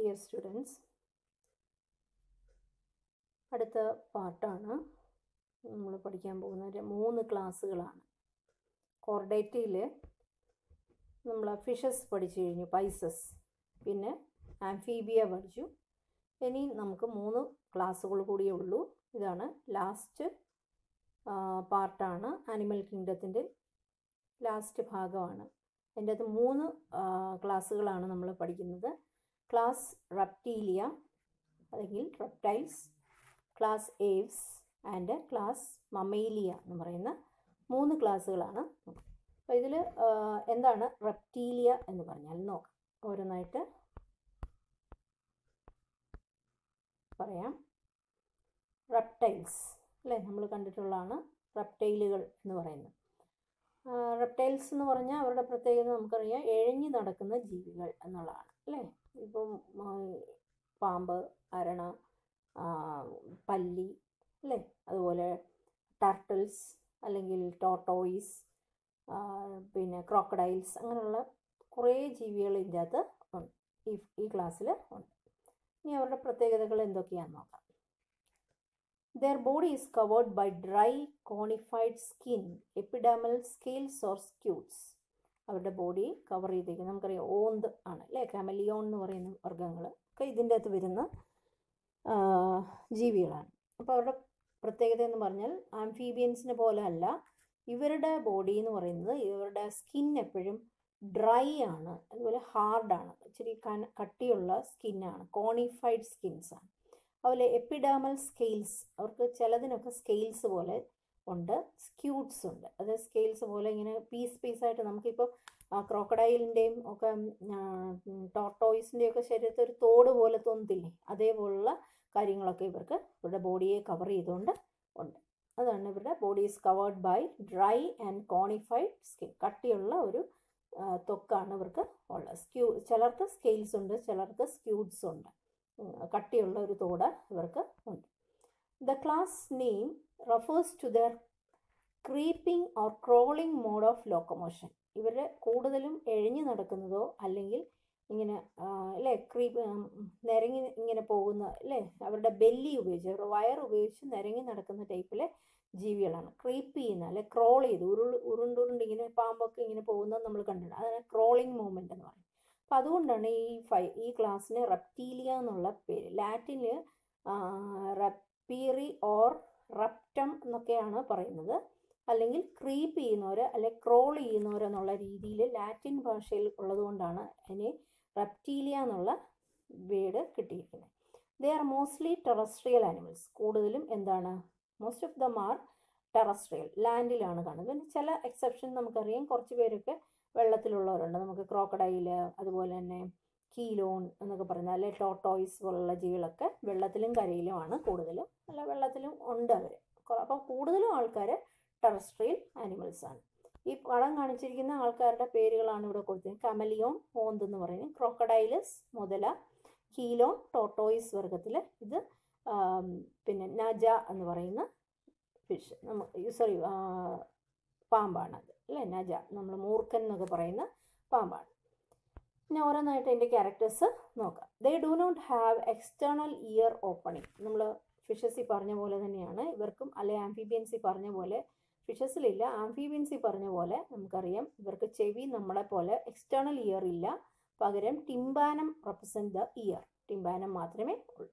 Dear students, അടുത്ത പാർട്ടാണ് നമ്മൾ പഠിക്കാൻ പോകുന്ന 3 ക്ലാസ്സുകളാണ്. കോർഡേറ്റയിൽ നമ്മൾ ഫിഷസ് പഠിച്ചു കഴിഞ്ഞു, പൈസസ്, പിന്നെ ആംഫീബിയ പഠിച്ചു. ഇനി നമുക്ക് 3 ക്ലാസ്സുകൾ കൂടിയേ ഉള്ളൂ. ഇതാണ് ലാസ്റ്റ് പാർട്ടാണ്, ആനിമൽ കിങ്ഡത്തിൻ്റെ ലാസ്റ്റ് ഭാഗമാണ്. അതിൻ്റെ അകത്ത് 3 ക്ലാസ്സുകളാണ് നമ്മൾ പഠിക്കുന്നത്. ക്ലാസ് റെപ്റ്റീലിയ അല്ലെങ്കിൽ reptiles, class Aves and class Mammalia എന്ന് പറയുന്ന 3 ക്ലാസ്സുകളാണ്. അപ്പോൾ ഇതിൽ എന്താണ് റെപ്റ്റീലിയ എന്ന് പറഞ്ഞാൽ നോക്കാം. ഓരോന്നായിട്ട് പറയാം. റെപ്റ്റൈൽസ് അല്ലേ, നമ്മൾ കണ്ടിട്ടുള്ളതാണ് റെപ്റ്റൈലുകൾ എന്ന് പറയുന്നത്. റെപ്റ്റൈൽസ് എന്ന് പറഞ്ഞാൽ അവരുടെ പ്രത്യേകത നമുക്കറിയാം, എഴഞ്ഞു നടക്കുന്ന ജീവികൾ എന്നുള്ളതാണ് അല്ലേ. ഇപ്പം പാമ്പ്, അരണ, പല്ലി അല്ലേ, അതുപോലെ ടർട്ടിൽസ് അല്ലെങ്കിൽ ടോർട്ടോയിസ്, പിന്നെ ക്രോക്കഡൈൽസ്, അങ്ങനെയുള്ള കുറേ ജീവികൾ ഇതിൻ്റെ അകത്ത് ഉണ്ട്, ഈ ക്ലാസ്സിൽ ഉണ്ട്. ഇനി അവരുടെ പ്രത്യേകതകൾ എന്തൊക്കെയാണെന്ന് നോക്കാം. Their body is covered by dry conified skin, epidermal scales or scutes. അവരുടെ ബോഡി കവർ ചെയ്തേക്കുന്നത് നമുക്കറിയാം ഓന്ത് ആണ് അല്ലേ, കാമലിയോൺ എന്ന് പറയുന്ന വർഗ്ഗങ്ങൾ ഒക്കെ ഇതിൻ്റെ അകത്ത് വരുന്ന ജീവികളാണ്. അപ്പോൾ അവരുടെ പ്രത്യേകത എന്ന് പറഞ്ഞാൽ ആംഫീബിയൻസിനെ പോലെ അല്ല, ഇവരുടെ ബോഡി എന്ന് പറയുന്നത്, ഇവരുടെ സ്കിൻ എപ്പോഴും ഡ്രൈ ആണ്, അതുപോലെ ഹാർഡാണ്, ഇച്ചിരി കട്ടിയുള്ള സ്കിന്നാണ്, കോണിഫൈഡ് സ്കിൻസ് ആണ്. അതുപോലെ എപ്പിഡേമൽ സ്കെയിൽസ്, അവർക്ക് ചിലതിനൊക്കെ സ്കെയിൽസ് പോലെ ഉണ്ട്, സ്ക്യൂട്ട്സ് ഉണ്ട്. അത് സ്കെയിൽസ് പോലെ ഇങ്ങനെ പീസായിട്ട് നമുക്കിപ്പോൾ ക്രോക്കഡൈലിൻ്റെയും ഒക്കെ ടോർട്ടോയിസിൻ്റെയും ഒക്കെ ശരീരത്തിൽ ഒരു തോട് പോലെ തോന്നത്തില്ലേ, അതേപോലുള്ള കാര്യങ്ങളൊക്കെ ഇവരുടെ ബോഡിയെ കവർ ചെയ്തുകൊണ്ട് ഉണ്ട്. അതാണ് ഇവരുടെ body is covered by dry and cornified skin. കട്ടിയുള്ള ഒരു ത്വക്കാണ് ഇവർക്ക് ഉള്ളത്. ചിലർക്ക് സ്കെയിൽസ് ഉണ്ട്, ചിലർക്ക് സ്ക്യൂട്ട്സ് ഉണ്ട്, കട്ടിയുള്ള ഒരു തോട് ഇവർക്ക് ഉണ്ട്. The class name refers to their creeping or crawling mode of locomotion. ഇവർ കൂടുതലും എഴഞ്ഞു നടക്കുന്നതോ അല്ലെങ്കിൽ ഇങ്ങനെ അല്ലേ നിരങ്ങി ഇങ്ങനെ പോകുന്ന അല്ലേ, അവരുടെ ബെല്ലി ഉപയോഗിച്ച്, അവരുടെ വയർ ഉപയോഗിച്ച് നിരങ്ങി നടക്കുന്ന ടൈപ്പിലെ ജീവികളാണ്. ക്രീപ്പ് ചെയ്യുന്ന അല്ലെ ക്രോൾ ചെയ്ത് ഉരുണ്ടുരുണ്ട് ഇങ്ങനെ പാമ്പൊക്കെ ഇങ്ങനെ പോകുന്നത് നമ്മൾ കണ്ടിട്ടുണ്ട്. അതാണ് ക്രോളിംഗ് മൂവ്മെൻ്റ് എന്ന് പറയുന്നത്. അപ്പം അതുകൊണ്ടാണ് ഈ ക്ലാസ്സിന് റെപ്റ്റീലിയ എന്നുള്ള പേര്. ലാറ്റിന് റെപ്പീറി ഓർ റെപ്റ്റം എന്നൊക്കെയാണ് പറയുന്നത്, അല്ലെങ്കിൽ ക്രീപ്പ് ചെയ്യുന്നവർ അല്ലെ ക്രോൾ ചെയ്യുന്നവരെന്നുള്ള രീതിയിൽ ലാറ്റിൻ ഭാഷയിൽ ഉള്ളതുകൊണ്ടാണ് അതിന് റെപ്റ്റീലിയ എന്നുള്ള വേർഡ് കിട്ടിയിരിക്കുന്നത്. They are mostly terrestrial animals. കൂടുതലും എന്താണ്, most of them are terrestrial, ലാൻഡിലാണ് കാണുന്നത്. പിന്നെ ചില എക്സെപ്ഷൻ നമുക്കറിയാം, കുറച്ച് പേരൊക്കെ വെള്ളത്തിലുള്ളവരുണ്ട്. നമുക്ക് ക്രോക്കഡൈല്, അതുപോലെ തന്നെ കീലോൺ എന്നൊക്കെ പറയുന്നത്, അല്ലെ ടോർട്ടോയിസ് പോലുള്ള ജീവികളൊക്കെ വെള്ളത്തിലും കരയിലുമാണ് കൂടുതലും, അല്ല വെള്ളത്തിലും ഉണ്ട് അവർ. അപ്പോൾ കൂടുതലും ആൾക്കാർ ടെറസ്ട്രിയൽ ആനിമൽസ് ആണ്. ഈ പടം കാണിച്ചിരിക്കുന്ന ആൾക്കാരുടെ പേരുകളാണ് ഇവിടെ കൊടുത്തിരിക്കുന്നത്. കമലിയോൺ, ഓന്ത് എന്ന് പറയുന്നത്, ക്രോക്കഡൈലസ്, മുതല, കീലോൺ ടോർട്ടോയിസ് വർഗത്തിൽ, ഇത് പിന്നെ നജ എന്ന് പറയുന്ന ഫിഷ്, പാമ്പാണത് അല്ലേ, നജ, നമ്മൾ മൂർഖൻ എന്നൊക്കെ പറയുന്ന പാമ്പാണ്. പിന്നെ ഓരോന്നായിട്ട് അതിൻ്റെ ക്യാരക്ടേഴ്സ് നോക്കാം. They do not have external ear opening. നമ്മൾ ഫിഷസിൽ പറഞ്ഞ പോലെ തന്നെയാണ് ഇവർക്കും, അല്ലെ ആംഫീബിയൻസിൽ പറഞ്ഞ പോലെ, ഫിഷസിലില്ല, ആംഫീബിയൻസിൽ പറഞ്ഞ പോലെ നമുക്കറിയാം ഇവർക്ക് ചെവി നമ്മളെ പോലെ എക്സ്റ്റേണൽ ഇയർ ഇല്ല, പകരം tympanum represent the ear, tympanum മാത്രമേ ഉള്ളൂ.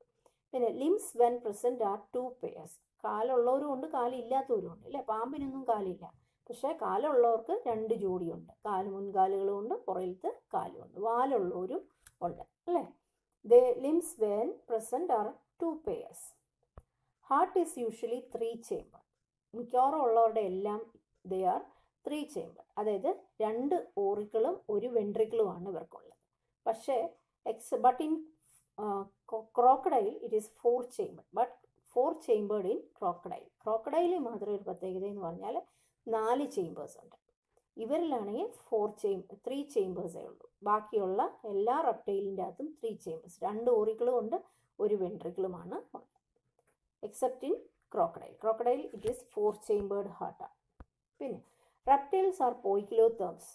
പിന്നെ limbs when present are 2 pairs. കാലുള്ളവരും ഉണ്ട്, കാലില്ലാത്തവരും ഉണ്ട് അല്ലേ. പാമ്പിനൊന്നും കാലില്ല, പക്ഷേ കാലുള്ളവർക്ക് 2 ജോഡിയുണ്ട്. മുൻകാലുകളും ഉണ്ട്, പുറയിലത്തെ കാലുമുണ്ട്. വാലുള്ളവരും ഉണ്ട് അല്ലേ. The limbs when present are 2 pairs. Heart is usually 3 chamber. മിക്കവാറും ഉള്ളവരുടെ എല്ലാം ദേ ആർ 3 chamber, അതായത് 2 ഓറിക്കിളും 1 വെൻട്രിക്കിളുമാണ് ഇവർക്കുള്ളത്. പക്ഷേ but in crocodile it is 4 chamber, but 4 chambered in crocodile. ക്രോക്കഡൈലിൽ മാത്രം ഒരു പ്രത്യേകത എന്ന് പറഞ്ഞാൽ 4 ചേമ്പേഴ്സ് ഉണ്ട്. ഇവരിലാണെങ്കിൽ 3 ചേമ്പേഴ്സേ ഉള്ളൂ. ബാക്കിയുള്ള എല്ലാ റെപ്റ്റൈലിൻ്റെ അകത്തും 3 ചേമ്പേഴ്സ്, 2 ഓറിക്കിളും ഉണ്ട്, 1 വെൻട്രിക്കിളുമാണ് ഉള്ളത്. Except in crocodile it is 4 chambered ഹാർട്ടാണ്. പിന്നെ റെപ്റ്റൈൽസ് ആർ പോയിക്കിലോതേംസ്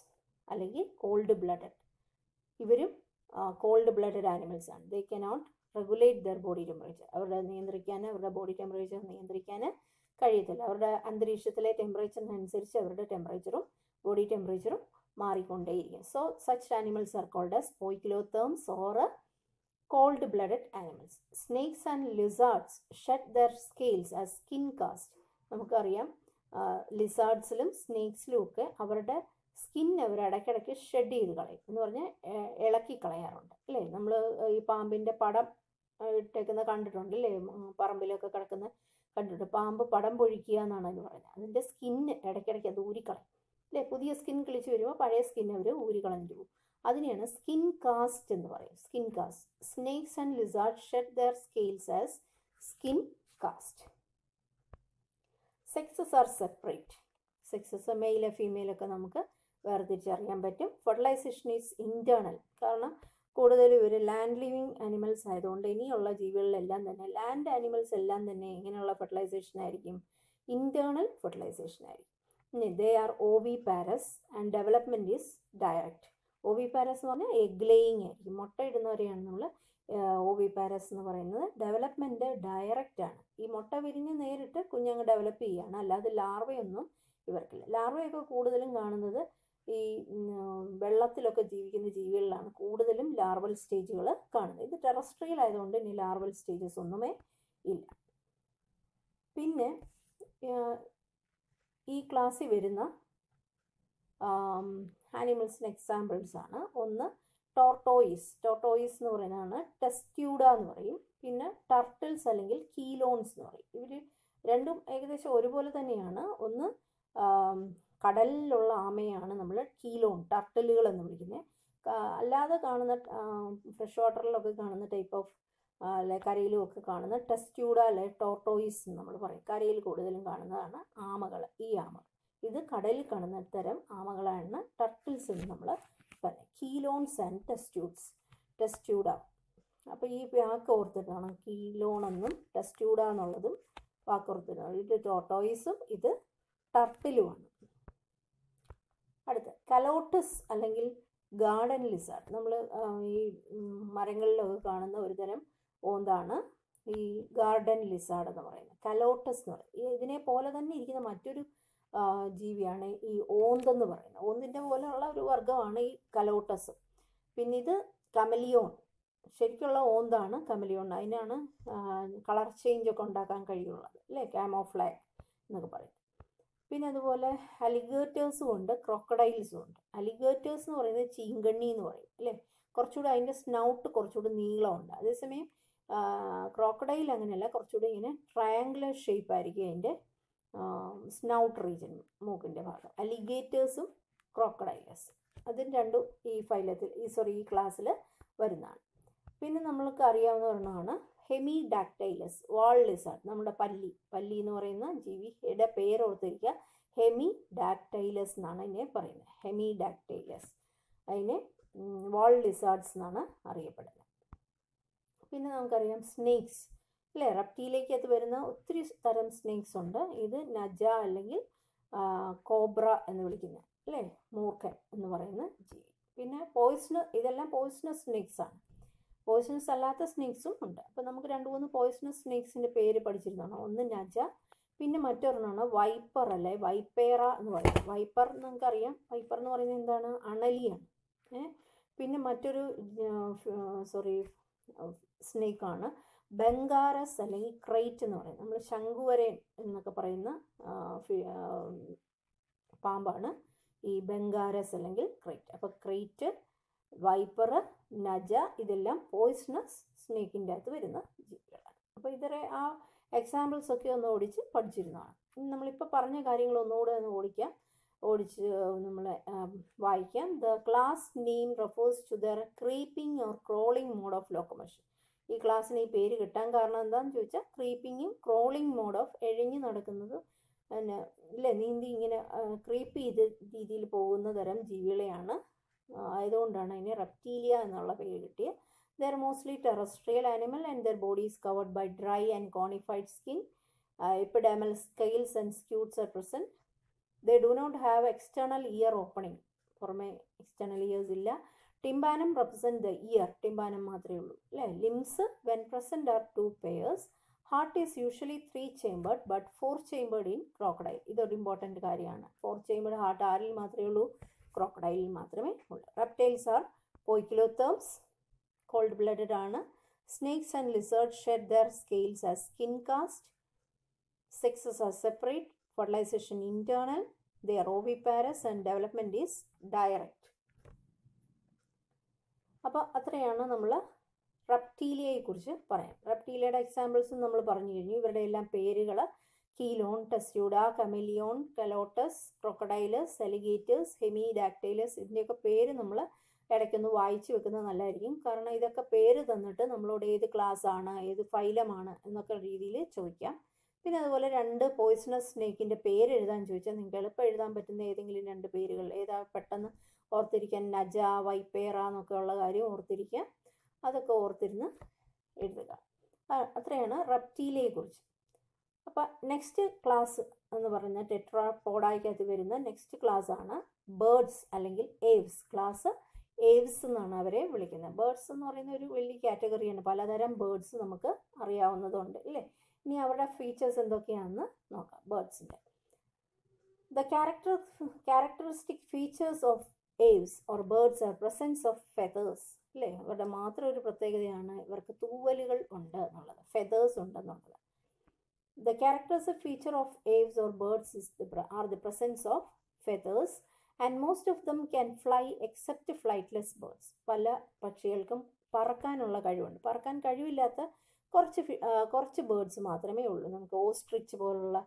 അല്ലെങ്കിൽ കോൾഡ് ബ്ലഡഡ്. ഇവരും കോൾഡ് ബ്ലഡഡ് ആനിമൽസ് ആണ്. They cannot regulate their body temperature. അവരുടെ ബോഡി ടെമ്പറേച്ചർ നിയന്ത്രിക്കാൻ കഴിയത്തില്ല. അവരുടെ അന്തരീക്ഷത്തിലെ ടെമ്പറേച്ചറിനനുസരിച്ച് അവരുടെ ടെമ്പറേച്ചറും ബോഡി ടെമ്പറേച്ചറും മാറിക്കൊണ്ടേയിരിക്കും. So such animals are cold as poikilotherms or cold blooded animals. Snakes and lizards shed their scales as skin cast. നമുക്കറിയാം ലിസാർഡ്സിലും സ്നേക്സിലും ഒക്കെ അവരുടെ സ്കിൻ അവർ ഇടയ്ക്കിടയ്ക്ക് ഷെഡ് ചെയ്ത് കളയും എന്ന് പറഞ്ഞാൽ ഇളക്കി കളയാറുണ്ട് അല്ലേ. നമ്മൾ ഈ പാമ്പിൻ്റെ പടം ഇട്ടേക്കുന്ന കണ്ടിട്ടുണ്ട് അല്ലേ, പറമ്പിലൊക്കെ കിടക്കുന്ന കണ്ടിട്ടുണ്ട്. പാമ്പ് പടം പൊഴിക്കുക എന്നാണ് അതിന് പറയുന്നത്. അതിൻ്റെ സ്കിന്ന് ഇടയ്ക്കിടയ്ക്ക് അത് ഊരിക്കളയും അല്ലേ. പുതിയ സ്കിൻ കിളിച്ച് വരുമ്പോൾ പഴയ സ്കിൻ അവർ ഊരിക്കളഞ്ഞിട്ട് പോകും. അതിനെയാണ് സ്കിൻ കാസ്റ്റ് എന്ന് പറയും. Skin cast. Snakes and lizard shed their scales as skin cast. Sexes are separate. Sexes male female ഒക്കെ നമുക്ക് വേർതിരിച്ചറിയാൻ പറ്റും. Fertilisation is internal. കാരണം കൂടുതലും ഇവർ ലാൻഡ് ലിവിങ് ആനിമൽസ് ആയതുകൊണ്ട് ഇനിയുള്ള ജീവികളിലെല്ലാം തന്നെ ലാൻഡ് ആനിമൽസ് എല്ലാം തന്നെ എങ്ങനെയുള്ള ഫെർട്ടിലൈസേഷൻ ആയിരിക്കും? ഇൻറ്റേർണൽ ഫെർട്ടിലൈസേഷൻ ആയിരിക്കും. They are oviparous and development is direct. Oviparous എന്ന് പറഞ്ഞാൽ എഗ് ലേയിങ് ആയിരിക്കും. മുട്ടയിടുന്നവരെയാണ് നമ്മൾ ഓവിപാരസ് എന്ന് പറയുന്നത്. ഡെവലപ്മെൻറ്റ് ഡയറക്റ്റ് ആണ്. ഈ മുട്ട വിരിഞ്ഞ് നേരിട്ട് കുഞ്ഞങ്ങ് ഡെവലപ്പ് ചെയ്യുകയാണ്, അല്ലാതെ ലാർവയൊന്നും ഇവർക്കില്ല. ലാർവയൊക്കെ കൂടുതലും കാണുന്നത് ഈ വെള്ളത്തിലൊക്കെ ജീവിക്കുന്ന ജീവികളിലാണ് കൂടുതലും ലാർവൽ സ്റ്റേജുകൾ കാണുന്നത്. ഇത് ടെറസ്ട്രിയൽ ആയതുകൊണ്ട് ഇനി ലാർവൽ സ്റ്റേജസ് ഒന്നുമേ ഇല്ല. പിന്നെ ഈ ക്ലാസ്സിൽ വരുന്ന ആനിമൽസിന് എക്സാമ്പിൾസ് ആണ്. ഒന്ന് ടോർട്ടോയിസ്. ടോർട്ടോയിസ് എന്ന് പറയുന്നതാണ് ടെസ്റ്റ്യൂഡ എന്ന് പറയും. പിന്നെ ടർട്ടിൽസ് അല്ലെങ്കിൽ കീലോൺസ് എന്ന് പറയും. ഇവർ രണ്ടും ഏകദേശം ഒരുപോലെ തന്നെയാണ്. ഒന്ന് കടലിലുള്ള ആമയാണ് നമ്മൾ കീലോൺ, ടർട്ടിലുകൾ എന്ന് വിളിക്കുന്നത്. അല്ലാതെ കാണുന്ന ഫ്രഷ് വാട്ടറിലൊക്കെ കാണുന്ന ടൈപ്പ് ഓഫ് അല്ലെ കരയിലും ഒക്കെ കാണുന്ന ടെസ്റ്റ്യൂഡ അല്ലെ ടോർട്ടോയിസ് എന്ന് നമ്മൾ പറയും. കരയിൽ കൂടുതലും കാണുന്നതാണ് ആമകൾ. ഈ ആമകൾ ഇത് കടലിൽ കാണുന്ന തരം ആമകളാണ് ടർട്ടിൽസ് എന്ന് നമ്മൾ പറയും. കീലോൺസ് ആൻഡ് ടെസ്റ്റ്യൂഡ. അപ്പോൾ ഈ വാക്ക് ഓർത്തിട്ടാണ് കീലോൺ എന്നും ടെസ്റ്റ്യൂഡ എന്നുള്ളതും വാക്ക് ഓർത്തിട്ടാണ്. ഇത് ടോർട്ടോയിസും ഇത് ടർട്ടിലുമാണ്. അടുത്ത കലോട്ടസ് അല്ലെങ്കിൽ ഗാർഡൻ ലിസാർഡ്. നമ്മൾ ഈ മരങ്ങളിലൊക്കെ കാണുന്ന ഒരു തരം ഓന്താണ് ഈ ഗാർഡൻ ലിസാർഡ് എന്ന് പറയുന്നത്. കലോട്ടസ് എന്ന് പറയും. ഇതിനെ പോലെ തന്നെ ഇരിക്കുന്ന മറ്റൊരു ജീവിയാണ് ഈ ഓന്തെന്ന് പറയുന്നത്. ഓന്തിൻ്റെ പോലെയുള്ള ഒരു വർഗ്ഗമാണ് ഈ കലോട്ടസ്. പിന്നെ ഇത് കമലിയോൺ. ശരിക്കുള്ള ഓന്താണ് കമലിയോൺ. അതിനാണ് കളർ ചേഞ്ച് ഒക്കെ ഉണ്ടാക്കാൻ കഴിയുള്ളത് അല്ലേ, കാമോഫ്ലാഗ് എന്നൊക്കെ പറയും. പിന്നെ അതുപോലെ അലിഗേറ്റേഴ്സും ഉണ്ട്, ക്രോക്കഡൈൽസും ഉണ്ട്. അലിഗേറ്റേഴ്സ് എന്ന് പറയുന്നത് ചീങ്കണ്ണി എന്ന് പറയും അല്ലേ. കുറച്ചുകൂടി അതിൻ്റെ സ്നൗട്ട് കുറച്ചുകൂടി നീളമുണ്ട്. അതേസമയം ക്രോക്കഡൈൽ അങ്ങനെയല്ല, കുറച്ചുകൂടി ഇങ്ങനെ ട്രയാങ്കുലർ ഷേപ്പ് ആയിരിക്കും അതിൻ്റെ സ്നൗട്ട് റീജൻ, മൂക്കിൻ്റെ ഭാഗം. അലിഗേറ്റേഴ്സും ക്രോക്കഡൈലസ് അതും രണ്ടും ഈ ക്ലാസ്സിൽ വരുന്നതാണ്. പിന്നെ നമ്മൾക്ക് അറിയാവുന്ന ഒരെണ്ണമാണ് ഹെമിഡാക്ടൈലസ് വാൾ ലിസാർഡ്. നമ്മുടെ പല്ലി എന്ന് പറയുന്ന ജീവിയുടെ പേരോർത്തിരിക്കുക. ഹെമിഡാക്ടൈലസ് എന്നാണ് അതിനെ പറയുന്നത്. ഹെമിഡാക്ടൈലസ്. അതിനെ വാൾ ലിസാർഡ്സ് എന്നാണ് അറിയപ്പെടുന്നത്. പിന്നെ നമുക്കറിയാം സ്നേക്സ് അല്ലേ. റെപ്റ്റീലിയക്കകത്ത് വരുന്ന ഒത്തിരി തരം സ്നേക്സ് ഉണ്ട്. ഇത് നജ അല്ലെങ്കിൽ കോബ്ര എന്ന് വിളിക്കുന്നത് അല്ലേ, മൂർഖൻ എന്ന് പറയുന്ന ജീവി. പിന്നെ ഇതെല്ലാം പോയിസണസ് സ്നേക്സ് ആണ്. പോയിസണസ് അല്ലാത്ത സ്നേക്സും ഉണ്ട്. അപ്പോൾ നമുക്ക് 2-3 പോയിസണസ് സ്നേക്സിൻ്റെ പേര് പഠിച്ചിരുന്നതാണ്. ഒന്ന് നജ, പിന്നെ മറ്റൊരെണ്ണമാണ് വൈപ്പർ അല്ലെ വൈപ്പേറ എന്ന് പറയുന്നത്. വൈപ്പർ നമുക്കറിയാം. വൈപ്പർ എന്ന് പറയുന്നത് എന്താണ്? അണലിയാണ്. പിന്നെ മറ്റൊരു സ്നേക്കാണ് ബംഗാരസ് അല്ലെങ്കിൽ ക്രൈറ്റ് എന്ന് പറയുന്നത്. നമ്മൾ ശംഖുവരൻ എന്നൊക്കെ പറയുന്ന പാമ്പാണ് ഈ ബംഗാരസ് അല്ലെങ്കിൽ ക്രൈറ്റ്. അപ്പോൾ ക്രൈറ്റ്, വൈപ്പർ, നജ ഇതെല്ലാം പോയിസണസ് സ്നേക്കിൻ്റെ അകത്ത് വരുന്ന ജീവികളാണ്. അപ്പോൾ ഇതരെ ആ എക്സാമ്പിൾസ് ഒക്കെ ഒന്ന് പഠിച്ചിരുന്നതാണ്. നമ്മളിപ്പോൾ പറഞ്ഞ കാര്യങ്ങൾ ഒന്നുകൂടെ ഒന്ന് ഓടിച്ച് നമ്മൾ വായിക്കാം. The class name refers to their creeping or crawling mode of locomotion. ഈ ക്ലാസ്സിന് ഈ പേര് കിട്ടാൻ കാരണം എന്താണെന്ന് ചോദിച്ചാൽ ക്രീപ്പിങ്ങും ക്രോളിംഗ് മോഡ് ഓഫ് എഴഞ്ഞു നടക്കുന്നത് പിന്നെ ഇല്ലേ നീന്തി ഇങ്ങനെ ക്രീപ്പ് ചെയ്ത രീതിയിൽ പോകുന്ന തരം ജീവികളെയാണ് ആയതുകൊണ്ടാണ് അതിന് റെപ്റ്റീലിയ എന്നുള്ള പേര് കിട്ടിയത്. They are mostly terrestrial animal and their body is covered by dry and cornified skin. Epidermal scales and scutes are present. They do not have external ear opening. പുറമെ എക്സ്റ്റേണൽ ഇയേഴ്സ് ഇല്ല. Tympanum represent the ear. Tympanum മാത്രമേ ഉള്ളൂ അല്ലേ. Limbs when present are 2 pairs. Heart is usually 3 chambered but 4 chambered in crocodile. ഇതൊരു important കാര്യമാണ്. 4 chambered heart ആരിൽ മാത്രമേ ഉള്ളൂ? ക്രോക്കഡൈലിൽ മാത്രമേ ഉള്ളൂ. Reptiles are poikilotherms, cold blooded ആണ്. Snakes and lizards shed their scales as skin cast. Sexes are separate. Fertilization internal. They are oviparous and development is direct. അപ്പോൾ അത്രയാണ് നമ്മൾ റെപ്റ്റീലിയയെക്കുറിച്ച് പറയാം. റെപ്റ്റീലിയയുടെ എക്സാമ്പിൾസ് നമ്മൾ പറഞ്ഞു കഴിഞ്ഞു. ഇവരുടെ എല്ലാം പേരുകൾ കീലോൺ, ടെസ്റ്റ്യൂഡ, കമലിയോൺ, കലോട്ടസ്, ക്രൊക്കഡൈലസ്, അലിഗേറ്റേഴ്സ്, ഹെമിഡാക്ടൈലസ്, ഇതിൻ്റെയൊക്കെ പേര് നമ്മൾ ഇടയ്ക്കൊന്ന് വായിച്ചു വെക്കുന്നത് നല്ലതായിരിക്കും. കാരണം ഇതൊക്കെ പേര് തന്നിട്ട് നമ്മളോട് ഏത് ക്ലാസ് ആണ്, ഏത് ഫൈലമാണ് എന്നൊക്കെ രീതിയിൽ ചോദിക്കാം. പിന്നെ അതുപോലെ 2 പോയിസണസ് സ്നേക്കിൻ്റെ പേര് എഴുതാൻ ചോദിച്ചാൽ നിങ്ങൾക്ക് എളുപ്പം എഴുതാൻ പറ്റുന്ന ഏതെങ്കിലും 2 പേരുകൾ ഏതാ പെട്ടെന്ന് ഓർത്തിരിക്കാൻ? നജ, വൈപ്പേറ എന്നൊക്കെ ഉള്ള കാര്യം ഓർത്തിരിക്കുക. അതൊക്കെ ഓർത്തിരുന്ന് എഴുതുക. അത്രയാണ് റെപ്റ്റീലിയയെക്കുറിച്ച്. അപ്പോൾ നെക്സ്റ്റ് ക്ലാസ് എന്ന് പറഞ്ഞാൽ ടെട്രാപോഡായ്ക്കകത്ത് വരുന്ന നെക്സ്റ്റ് ക്ലാസ് ആണ് ബേർഡ്സ് അല്ലെങ്കിൽ ഏവ്സ്. ക്ലാസ് ഏവ്സ് എന്നാണ് അവരെ വിളിക്കുന്നത്. ബേർഡ്സ് എന്ന് പറയുന്ന ഒരു വലിയ കാറ്റഗറിയാണ്. പലതരം ബേർഡ്സ് നമുക്ക് അറിയാവുന്നതുണ്ട് അല്ലേ. ഇനി അവരുടെ ഫീച്ചേഴ്സ് എന്തൊക്കെയാണെന്ന് നോക്കാം. ബേർഡ്സിൻ്റെ the characteristic features of aves or birds are presence of feathers. അല്ലേ, അവരുടെ മാത്രം ഒരു പ്രത്യേകതയാണ് ഇവർക്ക് തൂവലുകൾ ഉണ്ട് എന്നുള്ളത്, ഫെതേഴ്സ് ഉണ്ടെന്നുള്ളത്. The characteristic feature of aves or birds are the presence of feathers and most of them can fly except flightless birds. പല പക്ഷികൾക്കും പറക്കാനുള്ള കഴിവുണ്ട്. പറക്കാൻ കഴിവില്ലാത്ത കുറച്ച് ബേർഡ്സ് മാത്രമേ ഉള്ളൂ. നമുക്ക് ഓസ്ട്രിച്ച് പോലുള്ള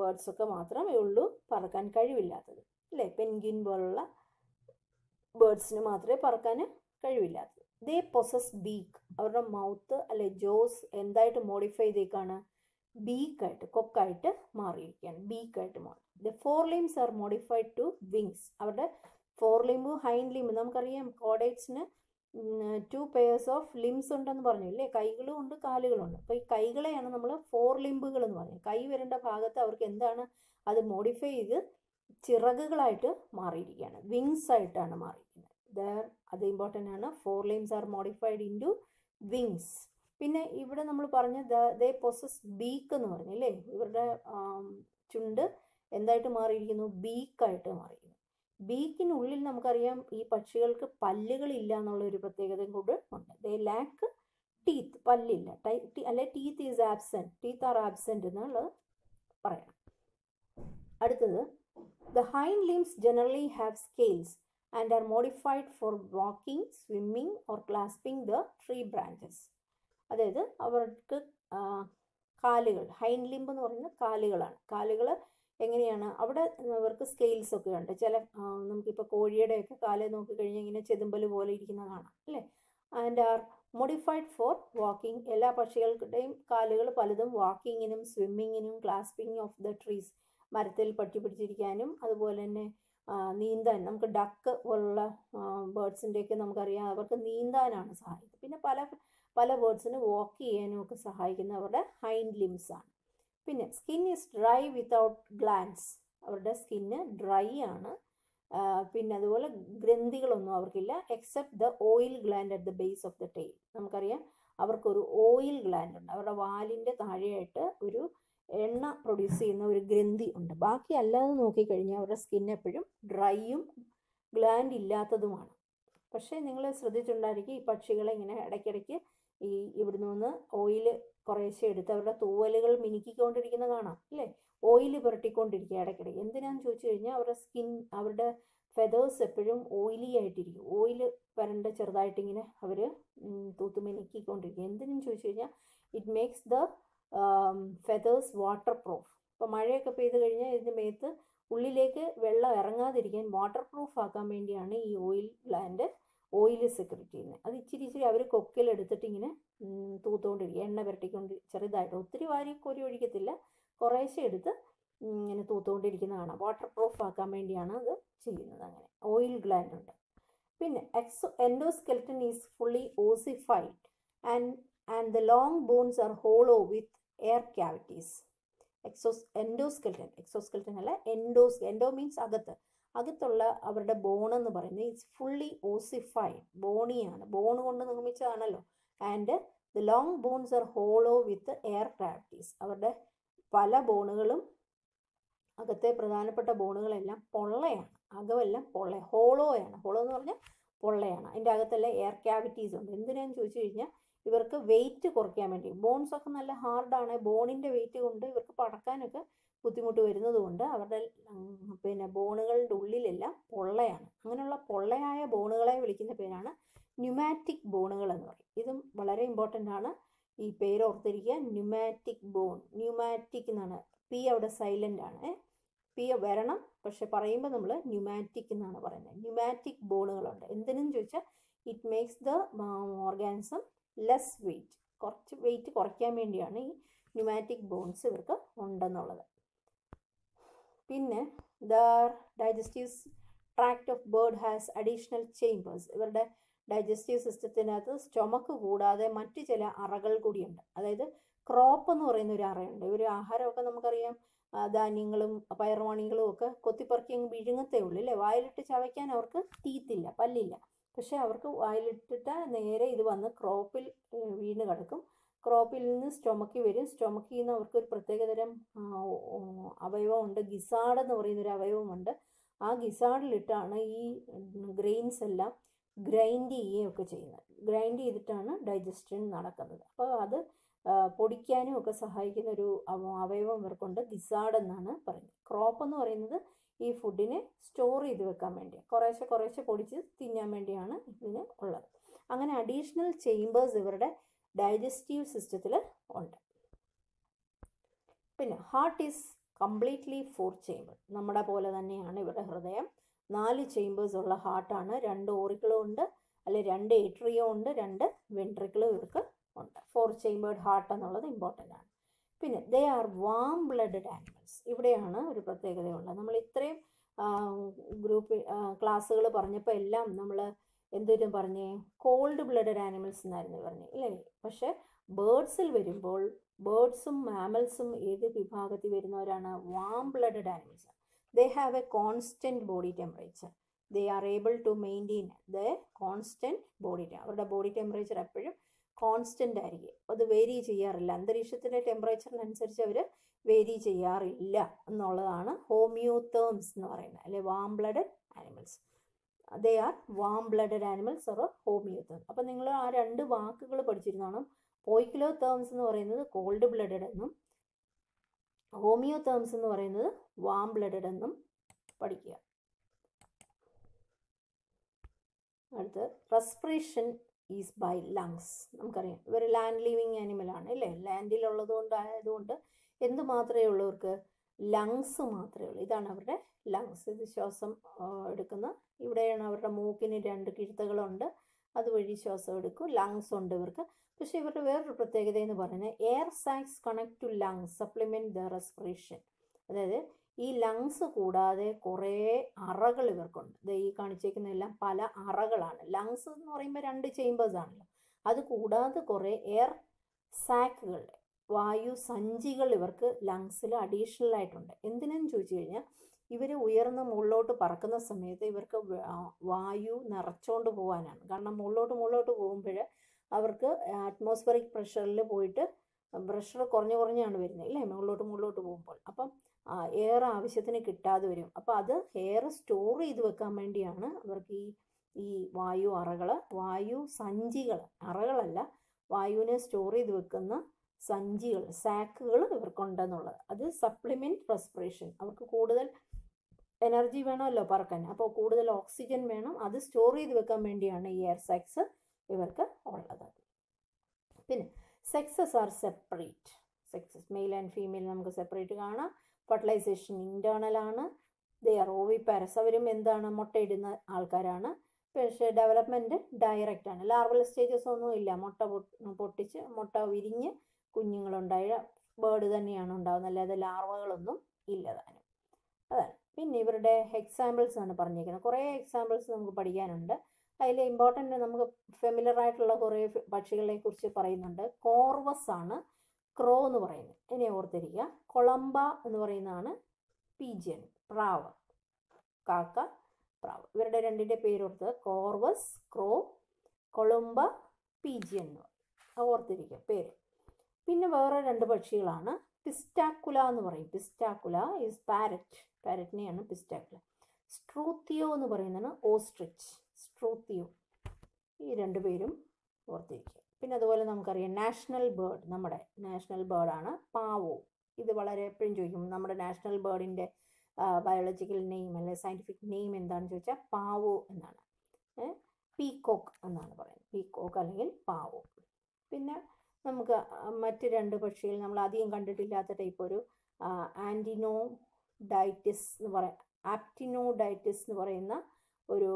ബേർഡ്സൊക്കെ മാത്രമേ ഉള്ളൂ പറക്കാൻ കഴിവില്ലാത്തത് അല്ലേ. പെൻഗ്വിൻ പോലുള്ള ബേർഡ്സിന് മാത്രമേ പറക്കാൻ കഴിവില്ലാത്തത്. ദേ പൊസസ് ബീക്ക്. അവരുടെ മൗത്ത് അല്ലെ ജോസ് എന്തായിട്ട് മോഡിഫൈ ചെയ്തേക്കാണ്? ബീക്കായിട്ട്, കൊക്കായിട്ട് മാറിയിരിക്കുകയാണ്. ബീക്കായിട്ട് മാറി. The 4 limbs are modified to wings. അവരുടെ 4 limb, ഹൈൻഡ് ലിംബ്. നമുക്കറിയാം കോഡേറ്റ്സിന് 2 pairs ഓഫ് ലിംസ് ഉണ്ടെന്ന് പറഞ്ഞു അല്ലേ. കൈകളും ഉണ്ട്, കാലുകളുണ്ട്. അപ്പോൾ ഈ കൈകളെയാണ് നമ്മൾ 4 limbകൾ എന്ന് പറയുന്നത്. കൈ വരേണ്ട ഭാഗത്ത് അവർക്ക് എന്താണ് അത് മോഡിഫൈ ചെയ്ത് ചിറകുകളായിട്ട് മാറിയിരിക്കുകയാണ്, വിങ്സ് ആയിട്ടാണ് മാറിയിരിക്കുന്നത്. അത് ഇമ്പോർട്ടൻ്റ് ആണ്. 4 limbs are modified into wings. പിന്നെ ഇവിടെ നമ്മൾ പറഞ്ഞ ദേ പൊസസ് ബീക്ക് എന്ന് പറഞ്ഞു അല്ലേ. ഇവരുടെ ചുണ്ട് എന്തായിട്ട് മാറിയിരിക്കുന്നു? ബീക്കായിട്ട് മാറിയിരിക്കുന്നു. ബീക്കിനുള്ളിൽ നമുക്കറിയാം ഈ പക്ഷികൾക്ക് പല്ലുകളില്ല എന്നുള്ളൊരു പ്രത്യേകതയും കൂടെ ഉണ്ട്. ദേ ലാക്ക് ടീത്ത്. പല്ലില്ല, അല്ലെ teeth is absent, teeth are absent എന്നുള്ളത് പറയണം. അടുത്തത് the hind limbs generally have scales and are modified for walking, swimming or clasping the tree branches. അതായത് അവർക്ക് കാലുകൾ, ഹൈൻഡ് ലിംബ് എന്ന് പറയുന്നത് കാലുകളാണ്. കാലുകൾ എങ്ങനെയാണ്? അവിടെ അവർക്ക് സ്കെയിൽസ് ഒക്കെ ഉണ്ട്. നമുക്കിപ്പോൾ കോഴിയുടെയൊക്കെ കാല് നോക്കിക്കഴിഞ്ഞാൽ ഇങ്ങനെ ചെതുമ്പൽ പോലെ ഇരിക്കുന്ന കാണാം അല്ലേ. And are modified for walking. എല്ലാ പക്ഷികളുടെയും കാലുകൾ പലതും വാക്കിങ്ങിനും സ്വിമ്മിങ്ങിനും ക്ലാസ്പിംഗ് ഓഫ് ദ ട്രീസ്, മരത്തിൽ പറ്റി പിടിച്ചിരിക്കാനും അതുപോലെ തന്നെ നീന്താൻ. നമുക്ക് ഡക്ക് പോലുള്ള ബേർഡ്സിൻ്റെയൊക്കെ നമുക്കറിയാം അവർക്ക് നീന്താനാണ് സഹായിക്കുന്നത്. പിന്നെ പല ബേർഡ്സിന് വാക്ക് ചെയ്യാനും ഒക്കെ സഹായിക്കുന്ന അവരുടെ ഹൈൻഡ് ലിംസ് ആണ്. പിന്നെ skin is dry without glands. അവരുടെ സ്കിന്ന് ഡ്രൈ ആണ്. പിന്നെ അതുപോലെ ഗ്രന്ഥികളൊന്നും അവർക്കില്ല except the oil gland at the base of the tail. നമുക്കറിയാം അവർക്കൊരു ഓയിൽ ഗ്ലാൻഡ് ഉണ്ട്. അവരുടെ വാലിൻ്റെ താഴെയായിട്ട് ഒരു എണ്ണ പ്രൊഡ്യൂസ് ചെയ്യുന്ന ഒരു ഗ്രന്ഥി ഉണ്ട്. ബാക്കി അല്ലാതെ നോക്കിക്കഴിഞ്ഞാൽ അവരുടെ സ്കിൻ എപ്പോഴും ഡ്രൈയും ഗ്ലാൻഡ് ഇല്ലാത്തതുമാണ്. പക്ഷേ നിങ്ങൾ ശ്രദ്ധിച്ചിട്ടുണ്ടായിരിക്കും ഈ പക്ഷികളെ ഇങ്ങനെ ഇടയ്ക്കിടയ്ക്ക് ഇവിടുന്ന് നിന്ന് ഓയിൽ കുറേശ്ശെ എടുത്ത് അവരുടെ തൂവലുകൾ മിനുക്കിക്കൊണ്ടിരിക്കുന്ന കാണാം അല്ലേ. ഓയിൽ പുരട്ടിക്കൊണ്ടിരിക്കുക ഇടയ്ക്കിടയ്ക്ക്. എന്തിനാന്ന് ചോദിച്ചു കഴിഞ്ഞാൽ അവരുടെ ഫെതേഴ്സ് എപ്പോഴും ഓയിലി ആയിട്ടിരിക്കും. ഓയിൽ വരണ്ട ചെറുതായിട്ടിങ്ങനെ അവർ തൂത്ത് മിനുക്കിക്കൊണ്ടിരിക്കുക. എന്തിനെന്ന് ചോദിച്ചു കഴിഞ്ഞാൽ it makes the feathers water proof. ഇപ്പോൾ മഴയൊക്കെ പെയ്ത് കഴിഞ്ഞാൽ ഇതിൻ്റെ മേത്ത് ഉള്ളിലേക്ക് വെള്ളം ഇറങ്ങാതിരിക്കാൻ വാട്ടർ പ്രൂഫ് ആക്കാൻ വേണ്ടിയാണ് ഈ ഓയിൽ ഗ്ലാൻഡ് ഓയിൽ സെക്രറ്റ് ചെയ്യുന്നത്. അത് ഇച്ചിരി അവർ കൊക്കിലെടുത്തിട്ട് ഇങ്ങനെ തൂത്തുകൊണ്ടിരിക്കുക, എണ്ണ പുരട്ടിക്കൊണ്ട് ചെറുതായിട്ട്, ഒത്തിരി വാരി കോരി ഒഴിക്കത്തില്ല, കുറേശ്ശെ എടുത്ത് ഇങ്ങനെ തൂത്തുകൊണ്ടിരിക്കുന്ന കാണാം. വാട്ടർ പ്രൂഫ് ആക്കാൻ വേണ്ടിയാണ് അത് ചെയ്യുന്നത്. അങ്ങനെ ഓയിൽ ഗ്ലാൻഡ് ഉണ്ട്. പിന്നെ endoskeleton is fully ossified and the long bones are hollow with air cavities. Exoskeleton അല്ല, എൻഡോ മീൻസ് അകത്ത്. അകത്തുള്ള അവരുടെ ബോണെന്ന് പറയുന്നത് ഇറ്റ്സ് ഫുള്ളി ഓസിഫൈഡ്, ബോണിയാണ്, ബോൺ കൊണ്ട് നിർമ്മിച്ചതാണല്ലോ. And the long bones are hollow with air cavities. അവരുടെ പല ബോണുകളും, അകത്തെ പ്രധാനപ്പെട്ട ബോണുകളെല്ലാം പൊള്ളയാണ്, അകമെല്ലാം ഹോളോയാണ്. ഹോളോ എന്ന് പറഞ്ഞാൽ പൊള്ളയാണ്. അതിൻ്റെ അകത്തെല്ലാം എയർ ക്യാവിറ്റീസ് ഉണ്ട്. എന്തിനാന്ന് ചോദിച്ചു കഴിഞ്ഞാൽ ഇവർക്ക് വെയിറ്റ് കുറയ്ക്കാൻ വേണ്ടി. ബോൺസ് ഒക്കെ നല്ല ഹാർഡാണ്, ബോണിൻ്റെ വെയിറ്റ് കൊണ്ട് ഇവർക്ക് പടക്കാനൊക്കെ ബുദ്ധിമുട്ട് വരുന്നത് കൊണ്ട് അവരുടെ ബോണുകളുടെ ഉള്ളിലെല്ലാം പൊള്ളയാണ്. അങ്ങനെയുള്ള പൊള്ളയായ ബോണുകളെ വിളിക്കുന്ന പേരാണ് ന്യൂമാറ്റിക് ബോണുകൾ എന്ന് പറയും. ഇതും വളരെ ഇമ്പോർട്ടൻ്റ് ആണ്, ഈ പേര് ഓർത്തിരിക്കുക. ന്യൂമാറ്റിക് ബോൺ, ന്യൂമാറ്റിക് എന്നാണ്, പി അവിടെ സൈലൻ്റ് ആണ്, പി വരണം, പക്ഷെ പറയുമ്പോൾ നമ്മൾ ന്യൂമാറ്റിക് എന്നാണ് പറയുന്നത്. ന്യൂമാറ്റിക് ബോണുകളുണ്ട്. എന്തിനെന്ന് ചോദിച്ചാൽ it makes the organism less wait, കുറച്ച് വെയിറ്റ് കുറയ്ക്കാൻ വേണ്ടിയാണ് ഈ ന്യൂമാറ്റിക് ബോൺസ് ഇവർക്ക് ഉണ്ടെന്നുള്ളത്. പിന്നെ the digestive tract of bird has additional chambers. ഇവരുടെ ഡൈജസ്റ്റീവ് സിസ്റ്റത്തിനകത്ത് സ്റ്റൊമക്ക് കൂടാതെ മറ്റ് ചില അറകൾ കൂടിയുണ്ട്. അതായത് ക്രോപ്പ് എന്ന് പറയുന്ന ഒരു അറയുണ്ട്. ഇവർ ആഹാരമൊക്കെ നമുക്കറിയാം, ധാന്യങ്ങളും പയറുമണികളും ഒക്കെ കൊത്തിപ്പറക്കി അങ്ങ് വിഴുങ്ങത്തേ ഉള്ളൂ അല്ലേ. വായിലിട്ട് ചവയ്ക്കാൻ അവർക്ക് ടീത്തില്ല, പല്ലില്ല. പക്ഷേ അവർക്ക് വായിലിട്ടിട്ട് നേരെ ഇത് വന്ന് ക്രോപ്പിൽ വീണ് കിടക്കും. ക്രോപ്പിൽ നിന്ന് സ്റ്റൊമക്കിൽ വരും. സ്റ്റൊമക്കിൽ നിന്ന് അവർക്കൊരു പ്രത്യേകതരം അവയവമുണ്ട്, ഗിസാഡ് എന്ന് പറയുന്നൊരു അവയവമുണ്ട്. ആ ഗിസാഡിലിട്ടാണ് ഈ ഗ്രെയിൻസ് എല്ലാം ഗ്രൈൻഡ് ചെയ്യുകയൊക്കെ ചെയ്യുന്നത്. ഗ്രൈൻഡ് ചെയ്തിട്ടാണ് ഡൈജഷൻ നടക്കുന്നത്. അപ്പോൾ അത് പൊടിക്കാനും ഒക്കെ സഹായിക്കുന്ന ഒരു അവയവം ഇവർക്കുണ്ട്, ഗിസാഡ് എന്നാണ് പറയുന്നത്. ക്രോപ്പ് എന്ന് പറയുന്നത് ഈ ഫുഡിനെ സ്റ്റോർ ചെയ്ത് വെക്കാൻ വേണ്ടി, കുറേശ്ശെ കുറേശ്ശെ പൊടിച്ച് തിന്നാൻ വേണ്ടിയാണ് ഇതിന് ഉള്ളത്. അങ്ങനെ അഡീഷണൽ ചേമ്പേഴ്സ് ഇവരുടെ ഡൈജസ്റ്റീവ് സിസ്റ്റത്തിൽ ഉണ്ട്. പിന്നെ ഹാർട്ട് ഈസ് കംപ്ലീറ്റ്ലി 4 ചേമ്പർ. നമ്മുടെ പോലെ തന്നെയാണ് ഇവരുടെ ഹൃദയം. 4 ചേമ്പേഴ്സ് ഉള്ള ഹാർട്ടാണ്. 2 ഓറിക്കിളും ഉണ്ട്, അല്ലെ 2 ഏട്രിയോ ഉണ്ട്, 2 വെൻട്രിക്കിളും ഇവർക്ക് ഉണ്ട്. 4 ചേമ്പേർഡ് ഹാർട്ട് എന്നുള്ളത് ഇമ്പോർട്ടൻ്റ് ആണ്. പിന്നെ ദേ ആർ വാം ബ്ലഡഡ് ആനിമൽസ്. ഇവിടെയാണ് ഒരു പ്രത്യേകതയുള്ളത്. നമ്മൾ ഇത്രയും ക്ലാസ്സുകൾ പറഞ്ഞപ്പോൾ എല്ലാം നമ്മൾ എന്തൊരു പറഞ്ഞേ, കോൾഡ് ബ്ലഡഡ് ആനിമൽസ് എന്നായിരുന്നു പറഞ്ഞത് അല്ലേ. പക്ഷേ ബേർഡ്സിൽ വരുമ്പോൾ ബേർഡ്സും മാമൽസും ഏത് വിഭാഗത്തിൽ വരുന്നവരാണ്? Warm blooded animals. They have a constant body temperature. They are able to maintain the constant body അവരുടെ ബോഡി ടെമ്പറേച്ചർ എപ്പോഴും കോൺസ്റ്റൻ്റ് ആയിരിക്കും. അത് വേരി ചെയ്യാറില്ല. അന്തരീക്ഷത്തിൻ്റെ ടെമ്പറേച്ചറിനനുസരിച്ച് അവർ വേരി ചെയ്യാറില്ല എന്നുള്ളതാണ് ഹോമിയോതേംസ് എന്ന് പറയുന്നത്, അല്ലെ warm blooded animals. They are warm blooded animals or homeotherms. അപ്പം നിങ്ങൾ ആ 2 വാക്കുകൾ പഠിച്ചിരുന്നോണം. പോയിക്കിലോതേംസ് എന്ന് പറയുന്നത് കോൾഡ് ബ്ലഡഡ് എന്നും ഹോമിയോതേംസ് എന്ന് പറയുന്നത് വാം ബ്ലഡഡ് എന്നും പഠിക്കുക. അടുത്ത് റെസ്പിറേഷൻ ഈസ് ബൈ ലങ്സ്. നമുക്കറിയാം ഇവർ ലാൻഡ് ലിവിങ് ആനിമലാണ് അല്ലേ. ലാൻഡിലുള്ളതുകൊണ്ട് എന്ത് മാത്രമേ ഉള്ളൂ അവർക്ക്? ലങ്സ് മാത്രമേ ഉള്ളൂ. ഇതാണ് അവരുടെ ലങ്സ്. ഇത് ശ്വാസം എടുക്കുന്ന, ഇവിടെയാണ് അവരുടെ മൂക്കിന് 2 കിഴുത്തകളുണ്ട്, അതുവഴി ശ്വാസം എടുക്കും. ലങ്സ് ഉണ്ട് ഇവർക്ക്. പക്ഷേ ഇവരുടെ വേറൊരു പ്രത്യേകത എന്ന് പറയുന്നത് air sacs connect to lungs supplement the respiration. അതായത് ഈ ലങ്സ് കൂടാതെ കുറേ അറകൾ ഇവർക്കുണ്ട്. ഈ കാണിച്ചേക്കുന്നതെല്ലാം പല അറകളാണ്. ലങ്സ് എന്ന് പറയുമ്പോൾ 2 ചേമ്പേഴ്സ് ആണല്ലോ. അത് കൂടാതെ കുറേ എയർ സാക്കുകൾ, വായു സഞ്ചികൾ ഇവർക്ക് ലങ്സിൽ അഡീഷണൽ ആയിട്ടുണ്ട്. എന്തിനെന്ന് ചോദിച്ചു കഴിഞ്ഞാൽ ഇവർ ഉയർന്ന് മുകളിലോട്ട് പറക്കുന്ന സമയത്ത് ഇവർക്ക് വായു നിറച്ചുകൊണ്ട് പോകാനാണ്. കാരണം മുകളിലോട്ട് പോകുമ്പോൾ അവർക്ക് അറ്റ്മോസ്ഫിയറിക് പ്രഷറിൽ പോയിട്ട് പ്രഷർ കുറഞ്ഞാണ് വരുന്നത് അല്ലേ, മുകളിലോട്ട് പോകുമ്പോൾ. അപ്പം എയർ ആവശ്യത്തിന് കിട്ടാതെ വരും. അപ്പോൾ അത് എയർ സ്റ്റോർ ചെയ്ത് വെക്കാൻ വേണ്ടിയാണ് അവർക്ക് ഈ വായു അറകൾ, വായു സഞ്ചികൾ, അറകളല്ല, വായുവിനെ സ്റ്റോർ ചെയ്ത് വെക്കുന്ന സഞ്ചികൾ, സാക്കുകൾ ഇവർക്കുണ്ടെന്നുള്ളത്. അത് സപ്ലിമെൻറ്റ് റെസ്പിറേഷൻ. അവർക്ക് കൂടുതൽ എനർജി വേണമല്ലോ പറക്കാൻ, അപ്പോൾ കൂടുതൽ ഓക്സിജൻ വേണം. അത് സ്റ്റോർ ചെയ്ത് വെക്കാൻ വേണ്ടിയാണ് ഈ എയർ സാക്സ് ഇവർക്ക് ഉള്ളത്. പിന്നെ sexes are separate. Sexes male and female നമുക്ക് സെപ്പറേറ്റ് കാണാം. ഫെർട്ടിലൈസേഷൻ ഇൻറ്റേർണൽ ആണ്. They are oviparous. അവരും എന്താണ്, മുട്ടയിടുന്ന ആൾക്കാരാണ്. പക്ഷേ ഡെവലപ്മെൻറ്റ് ഡയറക്റ്റ് ആണ്. ലാർവൽ സ്റ്റേജസ് ഒന്നും ഇല്ല. പൊട്ടിച്ച് മുട്ട വിരിഞ്ഞ് കുഞ്ഞുങ്ങളുണ്ടായ ബേർഡ് തന്നെയാണ് ഉണ്ടാകുന്നത്, അല്ലാതെ ലാർവകളൊന്നും ഇല്ലതാനും. അതാണ്. പിന്നെ ഇവരുടെ എക്സാമ്പിൾസ് ആണ് പറഞ്ഞിരിക്കുന്നത്. കുറേ എക്സാമ്പിൾസ് നമുക്ക് പഠിക്കാനുണ്ട്. അതിൽ ഇമ്പോർട്ടൻ്റ് നമുക്ക് ഫെമിലർ ആയിട്ടുള്ള കുറേ പക്ഷികളെ കുറിച്ച് പറയുന്നുണ്ട്. കോർവസ് ആണ് ക്രോ എന്ന് പറയുന്നത്, ഇനി ഓർത്തിരിക്കുക. കൊളംബ എന്ന് പറയുന്നതാണ് പീജിയൻ, പ്രാവ്. കാക്ക, പ്രാവ്. ഇവരുടെ രണ്ടിൻ്റെ പേരോർത്ത് കോർവസ്, ക്രോ, കൊളുംബ, പീജിയൻ എന്ന് ഓർത്തിരിക്കുക പേര്. പിന്നെ വേറെ രണ്ട് പക്ഷികളാണ് പിസ്റ്റാക്കുല എന്ന് പറയും. പിസ്റ്റാക്കുല ഈസ് പാരറ്റ്, പാരറ്റിനെയാണ് പിസ്റ്റാക്കുല. സ്ട്രൂത്തിയോ എന്ന് പറയുന്നതാണ് ഓസ്ട്രിച്ച്, സ്ട്രൂത്തിയോ. ഈ രണ്ട് പേരും ഓർത്തിരിക്കുക. പിന്നെ അതുപോലെ നമുക്കറിയാം നാഷണൽ ബേർഡ്, നമ്മുടെ നാഷണൽ ബേർഡാണ് പാവോ. ഇത് വളരെ എപ്പോഴും ചോദിക്കും നമ്മുടെ നാഷണൽ ബേർഡിൻ്റെ ബയോളജിക്കൽ നെയിം അല്ലെങ്കിൽ സയൻറ്റിഫിക് നെയിം എന്താണെന്ന് ചോദിച്ചാൽ പാവോ എന്നാണ്. പീകോക്ക് എന്നാണ് പറയുന്നത്, പീകോക്ക് അല്ലെങ്കിൽ പാവോ. പിന്നെ നമുക്ക് മറ്റ് രണ്ട് പക്ഷികൾ നമ്മൾ അധികം കണ്ടിട്ടില്ലാത്ത ടൈപ്പ് ഒരു ആപ്റ്റിനോഡൈറ്റിസ് എന്ന് പറയുന്ന ഒരു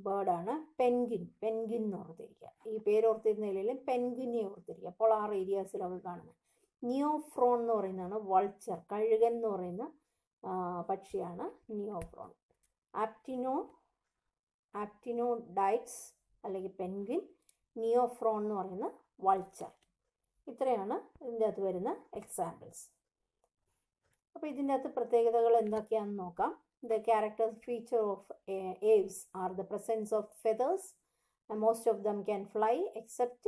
ബേർഡാണ് പെൻഗ്വിൻ. പെൻഗ്വിൻ എന്ന് ഓർത്തിരിക്കുക. ഈ പേര് ഓർത്തിരുന്നതിലും പെൻഗ്വിനെ ഓർത്തിരിക്കുക. പോളാർ ഏരിയാസിലൊക്കെ കാണുന്നത്. നിയോഫ്രോൺ എന്ന് പറയുന്നതാണ് വൾച്ചർ, കഴുകൻ എന്ന് പറയുന്ന പക്ഷിയാണ് നിയോഫ്രോൺ. ആപ്റ്റിനോഡൈറ്റ്സ് അല്ലെങ്കിൽ പെൻഗ്വിൻ, നിയോഫ്രോൺ എന്ന് പറയുന്ന വൾച്ചർ. ഇത്രയാണ് ഇതിൻ്റെ അകത്ത് വരുന്ന എക്സാമ്പിൾസ്. അപ്പോൾ ഇതിൻ്റെ അകത്ത് പ്രത്യേകതകൾ എന്തൊക്കെയാണെന്ന് നോക്കാം. The character feature of aves are the presence of feathers, and most of them can fly except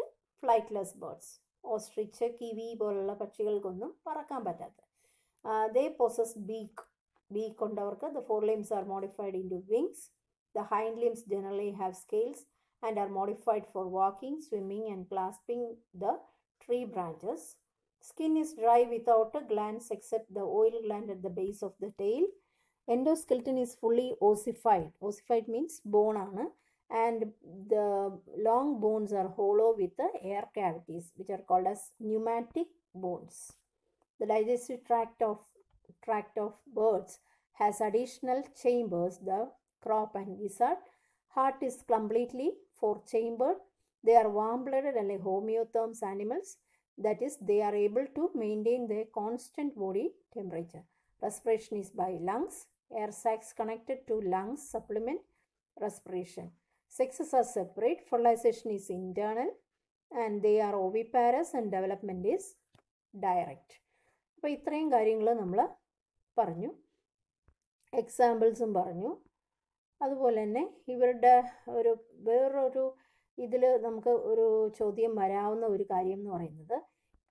flightless birds. Ostrich, kiwi പോലുള്ള പക്ഷികൾക്കൊന്നും പറക്കാൻ പറ്റാത്ത. They possess beak. Beak കൊണ്ടവർക്ക് the forelimbs are modified into wings. The hind limbs generally have scales and are modified for walking, swimming and clasping the tree branches. Skin is dry without glands except the oil gland at the base of the tail. Endoskeleton is fully ossified. Ossified means bone ആണ്. And the long bones are hollow with the air cavities which are called as pneumatic bones. The digestive tract of birds has additional chambers, the crop and gizzard. Heart is completely four-chambered. They are warm-blooded and homeotherms animals. That is, they are able to maintain their constant body temperature. Respiration is by lungs. Air sacs connected to lungs supplement respiration. Sexes are separate. Fertilization is internal and they are oviparous and development is direct. അപ്പോൾ ഇത്രയും കാര്യങ്ങൾ നമ്മൾ പറഞ്ഞു, എക്സാമ്പിൾസും പറഞ്ഞു. അതുപോലെ തന്നെ ഇവരുടെ വേറൊരു ഇതിൽ നമുക്ക് ഒരു ചോദ്യം വരാവുന്ന ഒരു കാര്യം എന്ന് പറയുന്നത്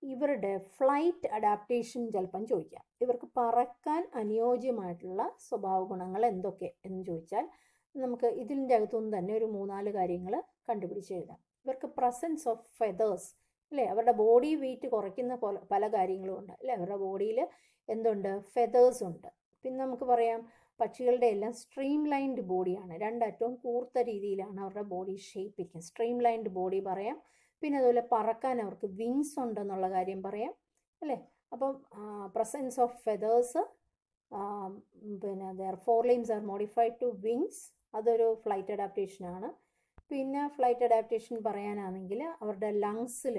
ഇവരുടെ ഫ്ലൈറ്റ് അഡാപ്റ്റേഷൻ ചിലപ്പം ചോദിക്കാം. ഇവർക്ക് പറക്കാൻ അനുയോജ്യമായിട്ടുള്ള സ്വഭാവ ഗുണങ്ങൾ എന്തൊക്കെ എന്ന് ചോദിച്ചാൽ നമുക്ക് ഇതിൻ്റെ അകത്തുനിന്ന് തന്നെ ഒരു 3-4 കാര്യങ്ങൾ കണ്ടുപിടിച്ച് എഴുതാം. ഇവർക്ക് പ്രസൻസ് ഓഫ് ഫെതേഴ്സ് അല്ലേ, അവരുടെ ബോഡി വെയിറ്റ് കുറയ്ക്കുന്ന പല കാര്യങ്ങളും ഉണ്ട് അല്ലേ. അവരുടെ ബോഡിയിൽ എന്തുണ്ട്, ഫെതേഴ്സ് ഉണ്ട്. പിന്നെ നമുക്ക് പറയാം പക്ഷികളുടെ എല്ലാം സ്ട്രീം ലൈൻഡ് ബോഡിയാണ്, രണ്ടറ്റവും കൂർത്ത രീതിയിലാണ് അവരുടെ ബോഡി ഷേപ്പ് ഇരിക്കുന്നത്. സ്ട്രീം ലൈൻഡ് ബോഡി പറയാം. പിന്നെ അതുപോലെ പറക്കാൻ അവർക്ക് വിങ്സ് ഉണ്ടെന്നുള്ള കാര്യം പറയാം അല്ലേ. അപ്പം പ്രസൻസ് ഓഫ് ഫെതേഴ്സ്, പിന്നെ their four limbs are modified to wings, അതൊരു ഫ്ലൈറ്റ് അഡാപ്റ്റേഷനാണ്. പിന്നെ ഫ്ലൈറ്റ് അഡാപ്റ്റേഷൻ പറയാനാണെങ്കിൽ അവരുടെ ലങ്സിൽ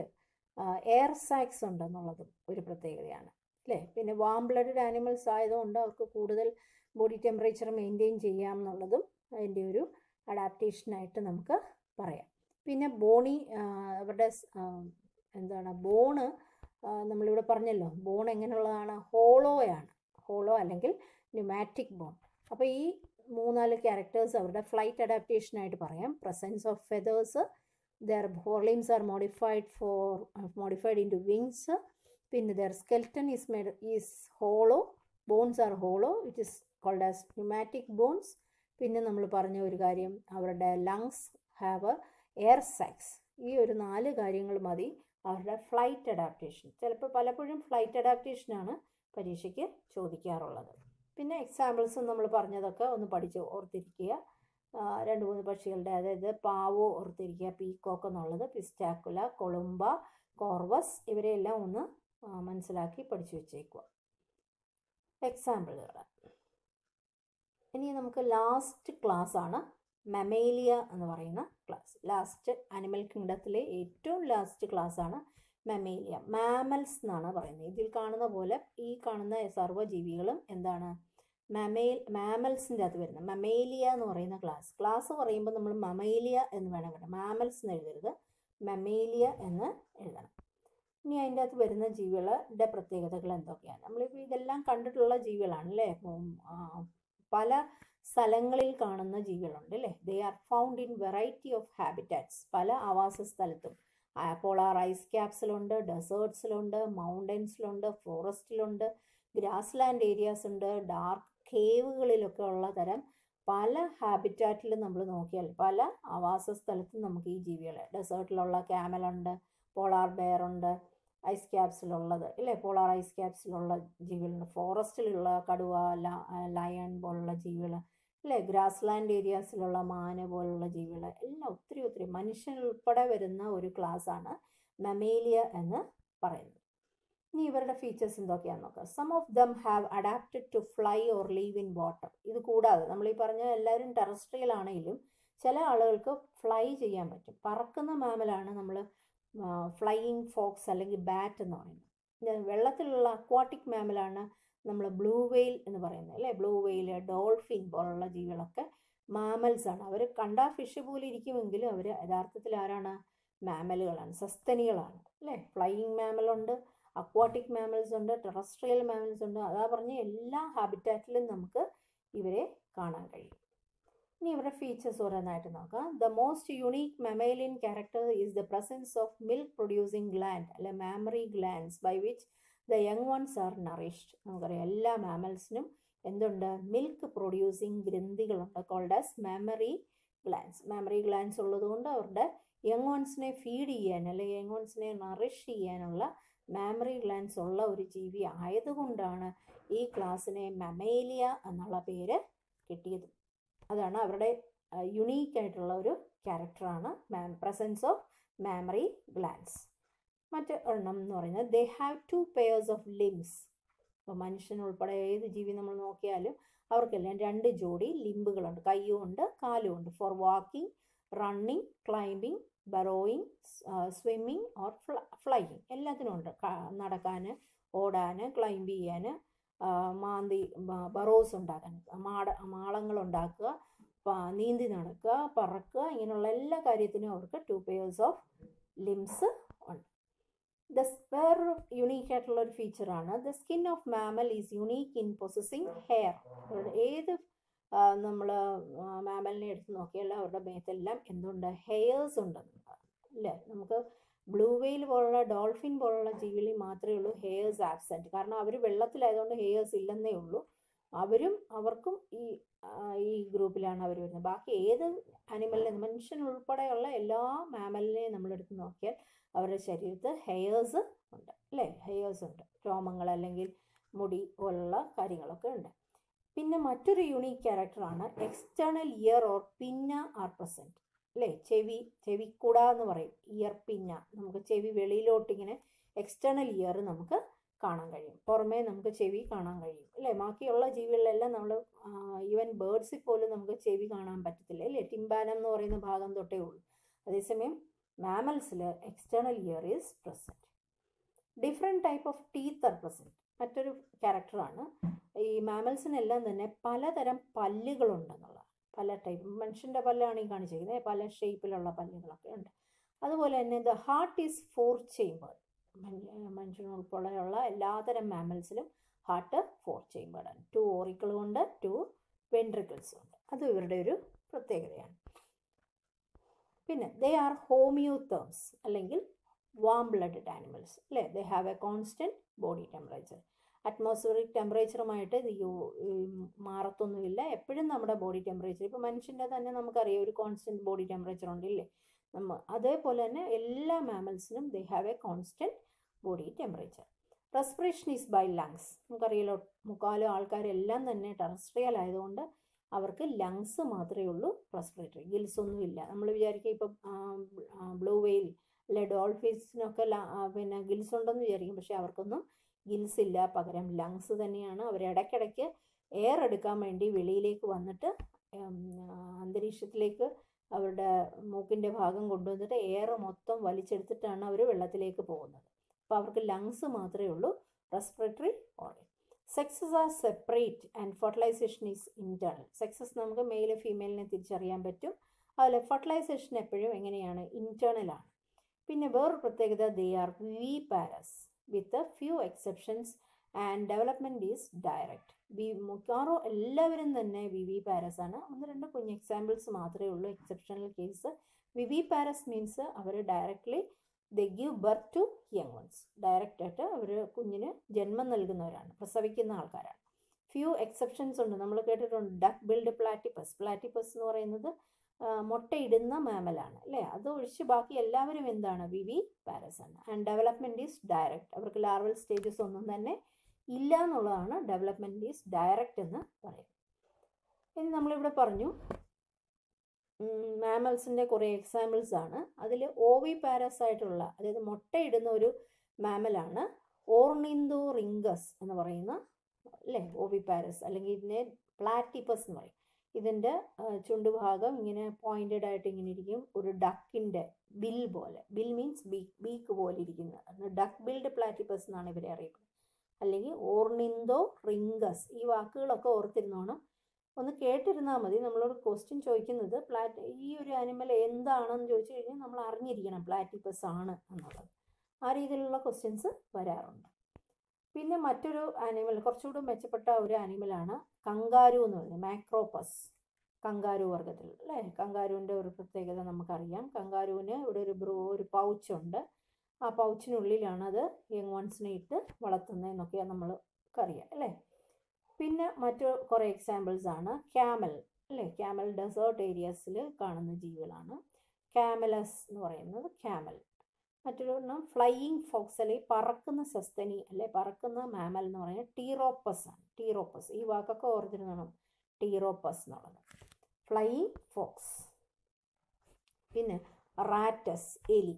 എയർ സാക്സ് ഉണ്ടെന്നുള്ളതും ഒരു പ്രത്യേകതയാണ് അല്ലേ. പിന്നെ വാം ബ്ലഡഡ് ആനിമൽസ് ആയതുകൊണ്ട് അവർക്ക് കൂടുതൽ ബോഡി ടെമ്പറേച്ചർ മെയിൻറ്റെയിൻ ചെയ്യാം എന്നുള്ളതും അതിൻ്റെ ഒരു അഡാപ്റ്റേഷനായിട്ട് നമുക്ക് പറയാം. പിന്നെ അവരുടെ ബോണ് നമ്മളിവിടെ പറഞ്ഞല്ലോ, ബോൺ എങ്ങനെയുള്ളതാണ്, ഹോളോ അല്ലെങ്കിൽ ന്യൂമാറ്റിക് ബോൺ. അപ്പോൾ ഈ 3-4 ക്യാരക്ടേഴ്സ് അവരുടെ ഫ്ലൈറ്റ് അഡാപ്റ്റേഷനായിട്ട് പറയാം. Presence of feathers, their forelimbs are modified into wings. പിന്നെ their skeleton is hollow, bones are hollow, which is called as pneumatic bones. പിന്നെ നമ്മൾ പറഞ്ഞ ഒരു കാര്യം അവരുടെ ലങ്സ് ഹാവ് എയർ സാക്സ്. ഈ ഒരു 4 കാര്യങ്ങൾ മതി അവരുടെ ഫ്ലൈറ്റ് അഡാപ്റ്റേഷൻ. പലപ്പോഴും ഫ്ലൈറ്റ് അഡാപ്റ്റേഷനാണ് പരീക്ഷയ്ക്ക് ചോദിക്കാറുള്ളത്. പിന്നെ എക്സാമ്പിൾസും നമ്മൾ പറഞ്ഞതൊക്കെ ഒന്ന് പഠിച്ച് ഓർത്തിരിക്കുക. 2-3 പക്ഷികളുടെ, അതായത് പാവോ ഓർത്തിരിക്കുക, പീകോക്ക് എന്നുള്ളത്, പിസ്റ്റാക്കുല, കൊളുംബ, കോർവസ്, ഇവരെയെല്ലാം ഒന്ന് മനസ്സിലാക്കി പഠിച്ചു വെച്ചേക്കുക. എക്സാമ്പിളുകൾ ഇനി നമുക്ക് ലാസ്റ്റ് ക്ലാസ് ആണ് മമേലിയ എന്ന് പറയുന്ന ക്ലാസ്. ലാസ്റ്റ് അനിമൽ കിങ്ഡത്തിലെ ഏറ്റവും ലാസ്റ്റ് ക്ലാസ് ആണ് മമേലിയ. മാമൽസ് എന്നാണ് പറയുന്നത്. ഇതിൽ കാണുന്ന പോലെ ഈ കാണുന്ന സർവ്വജീവികളും എന്താണ്, മാമൽസിൻ്റെ അകത്ത് വരുന്നത്. മമേലിയ എന്ന് പറയുന്ന ക്ലാസ് പറയുമ്പോൾ നമ്മൾ മമേലിയ എന്ന് വേണം കേട്ടോ, മാമൽസ് എന്ന് എഴുതരുത്, മമേലിയ എന്ന് എഴുതണം. ഇനി അതിൻ്റെ അകത്ത് വരുന്ന ജീവികളുടെ പ്രത്യേകതകൾ എന്തൊക്കെയാണ്? നമ്മളിപ്പോൾ ഇതെല്ലാം കണ്ടിട്ടുള്ള ജീവികളാണ് അല്ലേ. പല സ്ഥലങ്ങളിൽ കാണുന്ന ജീവികളുണ്ട് അല്ലേ. They are found in variety of habitats, പല ആവാസ സ്ഥലത്തും. പോളാർ ഐസ് ക്യാപ്സിലുണ്ട്, ഡെസേർട്സിലുണ്ട്, മൗണ്ടൻസിലുണ്ട്, ഫോറസ്റ്റിലുണ്ട്, ഗ്രാസ് ലാൻഡ് ഏരിയാസ് ഉണ്ട്, ഡാർക്ക് കേവുകളിലൊക്കെ ഉള്ള തരം പല ഹാബിറ്റാറ്റിൽ നമ്മൾ നോക്കിയാൽ പല ആവാസ സ്ഥലത്തും നമുക്ക് ഈ ജീവികളെ, ഡെസേർട്ടിലുള്ള ക്യാമലുണ്ട്, പോളാർ ബെയർ ഉണ്ട്, ഐസ് ക്യാപ്സിലുള്ളത് ഇല്ലേ, പോളാർ ഐസ് ക്യാപ്സിലുള്ള ജീവികളുണ്ട്, ഫോറസ്റ്റിലുള്ള കടുവ, ലയൺ പോലുള്ള ജീവികൾ അല്ലേ, ഗ്രാസ് ലാൻഡ് ഏരിയാസിലുള്ള മാന് പോലുള്ള ജീവികൾ എല്ലാം ഒത്തിരി മനുഷ്യൻ ഉൾപ്പെടെ വരുന്ന ഒരു ക്ലാസ്സാണ് മമേലിയ എന്ന് പറയുന്നത്. ഇനി ഇവരുടെ ഫീച്ചേഴ്സ് എന്തൊക്കെയാണെന്ന് നോക്കാം. Some of them have adapted to fly or live in water. ഇത് കൂടാതെ നമ്മൾ ഈ പറഞ്ഞ എല്ലാവരും ടെറസ്ട്രിയൽ ആണെങ്കിലും ചില ആളുകൾക്ക് ഫ്ലൈ ചെയ്യാൻ പറ്റും. പറക്കുന്ന മാമലാണ് നമ്മൾ ഫ്ലൈയിങ് ഫോക്സ് അല്ലെങ്കിൽ ബാറ്റ് എന്ന് പറയുന്നത്. വെള്ളത്തിലുള്ള അക്വാട്ടിക് മാമലാണ് നമ്മൾ ബ്ലൂ വെയിൽ എന്ന് പറയുന്നത് അല്ലേ. ബ്ലൂ വെയിൽ, ഡോൾഫിൻ പോലുള്ള ജീവികളൊക്കെ മാമൽസ് ആണ്. അവർ കണ്ടാ ഫിഷ് പോലെ ഇരിക്കുമെങ്കിലും അവർ യഥാർത്ഥത്തിൽ ആരാണ്? മാമലുകളാണ്, സസ്തനികളാണ് അല്ലേ. ഫ്ലൈയിങ് മാമലുണ്ട്, അക്വാട്ടിക് മാമൽസ് ഉണ്ട്, ടെറസ്ട്രിയൽ മാമൽസ് ഉണ്ട്. അതാ പറഞ്ഞ എല്ലാ ഹാബിറ്റാറ്റിലും നമുക്ക് ഇവരെ കാണാൻ കഴിയും. ഇനി ഇവരുടെ ഫീച്ചേഴ്സ് ഓരോന്നായിട്ട് നോക്കാം. The most unique mammalian character is the presence of milk producing gland അല്ലെ mammary glands by which the young ones are nourished. നമുക്കറിയാം എല്ലാ മാമൽസിനും എന്തുണ്ട്? മിൽക്ക് പ്രൊഡ്യൂസിങ് ഗ്രന്ഥികളുണ്ട്, called as mammary glands. Mammary glands ഉള്ളതുകൊണ്ട് അവരുടെ യങ് വൺസിനെ ഫീഡ് ചെയ്യാൻ അല്ലെങ്കിൽ യങ് വൺസിനെ നറിഷ് ചെയ്യാനുള്ള മാമറി ഗ്ലാൻഡ്സ് ഉള്ള ഒരു ജീവി ആയതുകൊണ്ടാണ് ഈ ക്ലാസ്സിനെ മമേലിയ എന്നുള്ള പേര് കിട്ടിയത്. അതാണ് അവരുടെ യുണീക്ക് ആയിട്ടുള്ള ഒരു ക്യാരക്ടറാണ് പ്രസൻസ് ഓഫ് മാമറി ഗ്ലാൻഡ്സ്. മറ്റ് ഒരെണ്ണം എന്ന് പറയുന്നത് they have 2 pairs of limbs. ഇപ്പോൾ മനുഷ്യൻ ഉൾപ്പെടെ ഏത് ജീവി നമ്മൾ നോക്കിയാലും അവർക്കെല്ലാം 2 ജോഡി ലിംബുകളുണ്ട്, കയ്യും ഉണ്ട് കാലും ഉണ്ട്. For walking, running, climbing, burrowing, swimming or flying എല്ലാത്തിനും ഉണ്ട്. നടക്കാൻ, ഓടാൻ, ക്ലൈംബ് ചെയ്യാൻ, ബറോസ് ഉണ്ടാക്കാൻ, മാളങ്ങൾ ഉണ്ടാക്കുക, നീന്തി നടക്കുക, പറക്കുക, ഇങ്ങനെയുള്ള എല്ലാ കാര്യത്തിനും അവർക്ക് 2 pairs ഓഫ് ലിംസ് ഉണ്ട്. വേറൊരു യുണീക്ക് ആയിട്ടുള്ള ഒരു ഫീച്ചറാണ് the skin of mammal is unique in possessing hair. ഏത് നമ്മൾ മാമലിനെ എടുത്ത് നോക്കിയാൽ അവരുടെ മേത്തെല്ലാം എന്തുണ്ട്? ഹെയർസ് ഉണ്ട് അല്ലേ. നമുക്ക് ബ്ലൂ വെയിൽ പോലുള്ള ഡോൾഫിൻ പോലുള്ള ജീവികളിൽ മാത്രമേ ഉള്ളൂ ഹെയർസ് ആബ്സെൻറ്റ്. കാരണം അവർ വെള്ളത്തിലായതുകൊണ്ട് ഹെയർസ് ഇല്ലെന്നേ ഉള്ളൂ. അവർക്കും ഈ ഗ്രൂപ്പിലാണ് അവർ വരുന്നത്. ബാക്കി ഏത് ആനിമലിനെ, മനുഷ്യൻ ഉൾപ്പെടെയുള്ള എല്ലാ മാമലിനെയും നമ്മളെടുത്ത് നോക്കിയാൽ അവരുടെ ശരീരത്ത് ഹെയർസ് ഉണ്ട് അല്ലേ. ഹെയർസ് ഉണ്ട്, രോമങ്ങൾ അല്ലെങ്കിൽ മുടി പോലുള്ള കാര്യങ്ങളൊക്കെ ഉണ്ട്. പിന്നെ മറ്റൊരു യുണീക്ക് ക്യാരക്ടറാണ് എക്സ്റ്റേണൽ ഇയർ ഓർ പിന്ന ആർ പ്രസൻറ്റ് അല്ലേ. ചെവിക്കുട എന്ന് പറയും, ഇയർ പിന്ന. നമുക്ക് ചെവി വെളിയിലോട്ടിങ്ങനെ എക്സ്റ്റേണൽ ഇയർ നമുക്ക് കാണാൻ കഴിയും, പുറമേ നമുക്ക് ചെവി കാണാൻ കഴിയും അല്ലേ. ബാക്കിയുള്ള ജീവികളിലെല്ലാം നമ്മൾ ഈവൻ ബേർഡ്സിൽ പോലും നമുക്ക് ചെവി കാണാൻ പറ്റത്തില്ല അല്ലേ. ടിംബാനം എന്ന് പറയുന്ന ഭാഗം തൊട്ടേ ഉള്ളൂ. അതേസമയം മാമൽസിൽ external ear is present. Different type of teeth are present. മറ്റൊരു ക്യാരക്ടറാണ് ഈ മാമൽസിനെല്ലാം തന്നെ പലതരം പല്ലുകളുണ്ടെന്നുള്ള. പല ടൈപ്പ്, മനുഷ്യൻ്റെ പല്ലാണ് ഈ കാണിച്ചിരിക്കുന്നത്, പല ഷേപ്പിലുള്ള പല്ലുകളൊക്കെ ഉണ്ട്. അതുപോലെ തന്നെ ദ ഹാർട്ട് ഈസ് 4 chambered. മനുഷ്യനുൾപ്പെടെയുള്ള എല്ലാതരം മാമൽസിലും ഹാർട്ട് 4 chambered ആണ്. 2 ഓറിക്കിളുമുണ്ട്, 2 വെൻട്രിക്കിൾസും ഉണ്ട്. അത് ഇവരുടെ ഒരു പ്രത്യേകതയാണ്. പിന്നെ ദേ ആർ ഹോമിയോതേംസ് അല്ലെങ്കിൽ വാം ബ്ലഡഡ് ആനിമൽസ് അല്ലേ. They have a constant body temperature. Atmospheric ടെമ്പറേച്ചറുമായിട്ട് ഇത് മാറത്തൊന്നുമില്ല. എപ്പോഴും നമ്മുടെ ബോഡി ടെമ്പറേച്ചർ, ഇപ്പോൾ മനുഷ്യൻ്റെ തന്നെ നമുക്കറിയാം ഒരു കോൺസ്റ്റൻറ്റ് ബോഡി ടെമ്പറേച്ചർ ഉണ്ടല്ലേ. അതേപോലെ തന്നെ എല്ലാ മാമൽസിനും they have a constant body temperature. Respiration is by lungs. നമുക്കറിയാലോ മുക്കാലും ആൾക്കാരെല്ലാം തന്നെ ടെറസ്ട്രിയൽ ആയതുകൊണ്ട് അവർക്ക് ലങ്സ് മാത്രമേ ഉള്ളൂ, റെസ്പിറേറ്ററി ഗിൽസ് ഒന്നുമില്ല. നമ്മൾ വിചാരിക്കുക ഇപ്പം ബ്ലൂ വെയിൽ അല്ലെ ഡോൾഫിൻസിനൊക്കെ പിന്നെ ഗിൽസ് ഉണ്ടെന്ന് വിചാരിക്കും, പക്ഷേ അവർക്കൊന്നും ഗിൽസ് ഇല്ല, പകരം ലങ്സ് തന്നെയാണ്. അവർ ഇടയ്ക്കിടയ്ക്ക് എയർ എടുക്കാൻ വേണ്ടി വെളിയിലേക്ക് വന്നിട്ട് അന്തരീക്ഷത്തിലേക്ക് അവരുടെ മൂക്കിൻ്റെ ഭാഗം കൊണ്ടുവന്നിട്ട് എയർ മൊത്തം വലിച്ചെടുത്തിട്ടാണ് അവർ വെള്ളത്തിലേക്ക് പോകുന്നത്. അപ്പോൾ അവർക്ക് ലങ്സ് മാത്രമേ ഉള്ളൂ, respiratory organ. Sexes are separate and fertilisation is internal. Sexes നമുക്ക് മെയില് ഫീമെയിലിനെ തിരിച്ചറിയാൻ പറ്റും. അതുപോലെ ഫെർട്ടിലൈസേഷൻ എപ്പോഴും എങ്ങനെയാണ്? ഇൻറ്റേർണലാണ്. പിന്നെ വേറൊരു പ്രത്യേകത they are viviparous with few exceptions and development is direct. മിക്കവാറും എല്ലാവരും തന്നെ വിവി പാരസ് ആണ്. ഒന്ന് രണ്ട് കുഞ്ഞ് എക്സാമ്പിൾസ് മാത്രമേ ഉള്ളൂ, exceptional case. Viviparous means അവർ directly they give birth to young ones. ഡയറക്റ്റായിട്ട് അവർ കുഞ്ഞിന് ജന്മം നൽകുന്നവരാണ്, പ്രസവിക്കുന്ന ആൾക്കാരാണ്. ഫ്യൂ എക്സെപ്ഷൻസ് ഉണ്ട്, നമ്മൾ കേട്ടിട്ടുണ്ട്. Duck build platypus. പ്ലാറ്റിപ്പസ് എന്ന് പറയുന്നത് മുട്ടയിടുന്ന മാമലാണ് അല്ലേ. അത് ഒഴിച്ച് ബാക്കി എല്ലാവരും എന്താണ്, വിവി പാരസ് ആണ്. And development is direct. അവർക്ക് ലാർവൽ സ്റ്റേജസ് ഒന്നും തന്നെ ഇല്ല എന്നുള്ളതാണ് ഡെവലപ്മെൻറ്റ് ഈസ് ഡയറക്റ്റ് എന്ന് പറയുന്നത്. ഇനി നമ്മളിവിടെ പറഞ്ഞു മാമൽസിൻ്റെ കുറേ എക്സാമ്പിൾസ് ആണ്. അതിൽ ഓവി പാരസ് ആയിട്ടുള്ള, അതായത് മുട്ടയിടുന്ന ഒരു മാമലാണ് ഓർണിന്തോറിംഗസ് എന്ന് പറയുന്ന അല്ലേ, ഓവി പാരസ്. അല്ലെങ്കിൽ ഇതിനെ പ്ലാറ്റിപ്പസ് എന്ന് പറയും. ഇതിൻ്റെ ചുണ്ടുഭാഗം ഇങ്ങനെ പോയിൻറ്റഡ് ആയിട്ട് ഇങ്ങനെ ഇരിക്കും, ഒരു ഡക്കിൻ്റെ ബിൽ പോലെ. ബിൽ മീൻസ് ബീക്ക് പോലെ ഇരിക്കുന്നത്. ഡക്ക് ബിൽഡ് പ്ലാറ്റിപ്പസ് എന്നാണ് ഇവരെ അറിയപ്പെടുന്നത്. അല്ലെങ്കിൽ ഓർണിന്തോറിംഗസ്. ഈ വാക്കുകളൊക്കെ ഓർത്തിരുന്നോണം, ഒന്ന് കേട്ടിരുന്നാൽ മതി. നമ്മളോട് ക്വസ്റ്റ്യൻ ചോദിക്കുന്നത് ഈ ഒരു ആനിമൽ എന്താണെന്ന് ചോദിച്ചു കഴിഞ്ഞാൽ നമ്മൾ അറിഞ്ഞിരിക്കണം പ്ലാറ്റിപ്പസ് ആണ് എന്നുള്ളത്. ആ രീതിയിലുള്ള ക്വസ്റ്റ്യൻസ് വരാറുണ്ട്. പിന്നെ മറ്റൊരു ആനിമൽ, കുറച്ചുകൂടി മെച്ചപ്പെട്ട ഒരു ആനിമലാണ് കങ്കാരു എന്ന് പറയുന്നത്, മാക്രോപ്പസ്. കങ്കാരു വർഗത്തിൽ അല്ലേ. കങ്കാരുവിൻ്റെ ഒരു പ്രത്യേകത നമുക്കറിയാം. കങ്കാരുവിന് ഇവിടെ ഒരു പൗച്ചുണ്ട്. ആ പൗച്ചിനുള്ളിലാണ് അത് യങ് വൺസിനെ ഇട്ട് വളർത്തുന്നതെന്നൊക്കെയാണ് നമ്മൾക്കറിയാം അല്ലേ. പിന്നെ മറ്റു കുറേ എക്സാമ്പിൾസ് ആണ് ക്യാമൽ അല്ലേ. ക്യാമൽ ഡെസേർട്ട് ഏരിയാസിൽ കാണുന്ന ജീവികളാണ്. ക്യാമലസ് എന്ന് പറയുന്നത് ക്യാമൽ. മറ്റൊരു ഫ്ലൈയിങ് ഫോക്സ് അല്ലെങ്കിൽ പറക്കുന്ന സസ്തനി അല്ലെ, പറക്കുന്ന മാമൽ എന്ന് പറയുന്നത് ടീറോപ്പസ് ആണ്. ടീറോപ്പസ്, ഈ വാക്കൊക്കെ ഓർത്തിരുന്നണം, ടീറോപ്പസ് എന്നുള്ളത്. Flying fox. പിന്നെ റാറ്റസ്, എലി,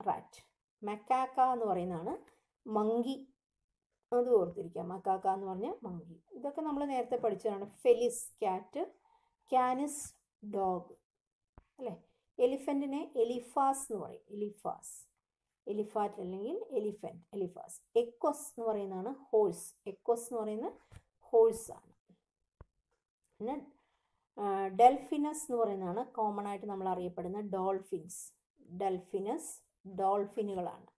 റാറ്റ്. മക്കാക്ക എന്ന് പറയുന്നതാണ് മങ്കി, അത് ഓർത്തിരിക്കുക. മക്കാക്ക എന്ന് പറഞ്ഞാൽ മങ്കി. ഇതൊക്കെ നമ്മൾ നേരത്തെ പഠിച്ചതാണ്. ഫെലിസ് ക്യാറ്റ്, ക്യാനിസ് ഡോഗ് അല്ലേ. എലിഫൻറ്റിനെ എലിഫാസ് എന്ന് പറയും. എലിഫാസ്, എലിഫാറ്റ് അല്ലെങ്കിൽ എലിഫൻറ്റ്, എലിഫാസ്. എക്വസ് എന്ന് പറയുന്നതാണ് ഹോഴ്സ്. എക്വസ് എന്ന് പറയുന്നത് ഹോഴ്സാണ്. പിന്നെ ഡെൽഫിനസ് എന്ന് പറയുന്നതാണ് കോമൺ ആയിട്ട് നമ്മൾ അറിയപ്പെടുന്ന ഡോൾഫിൻസ്. Delphinus ഡോൾഫിനുകളാണ്,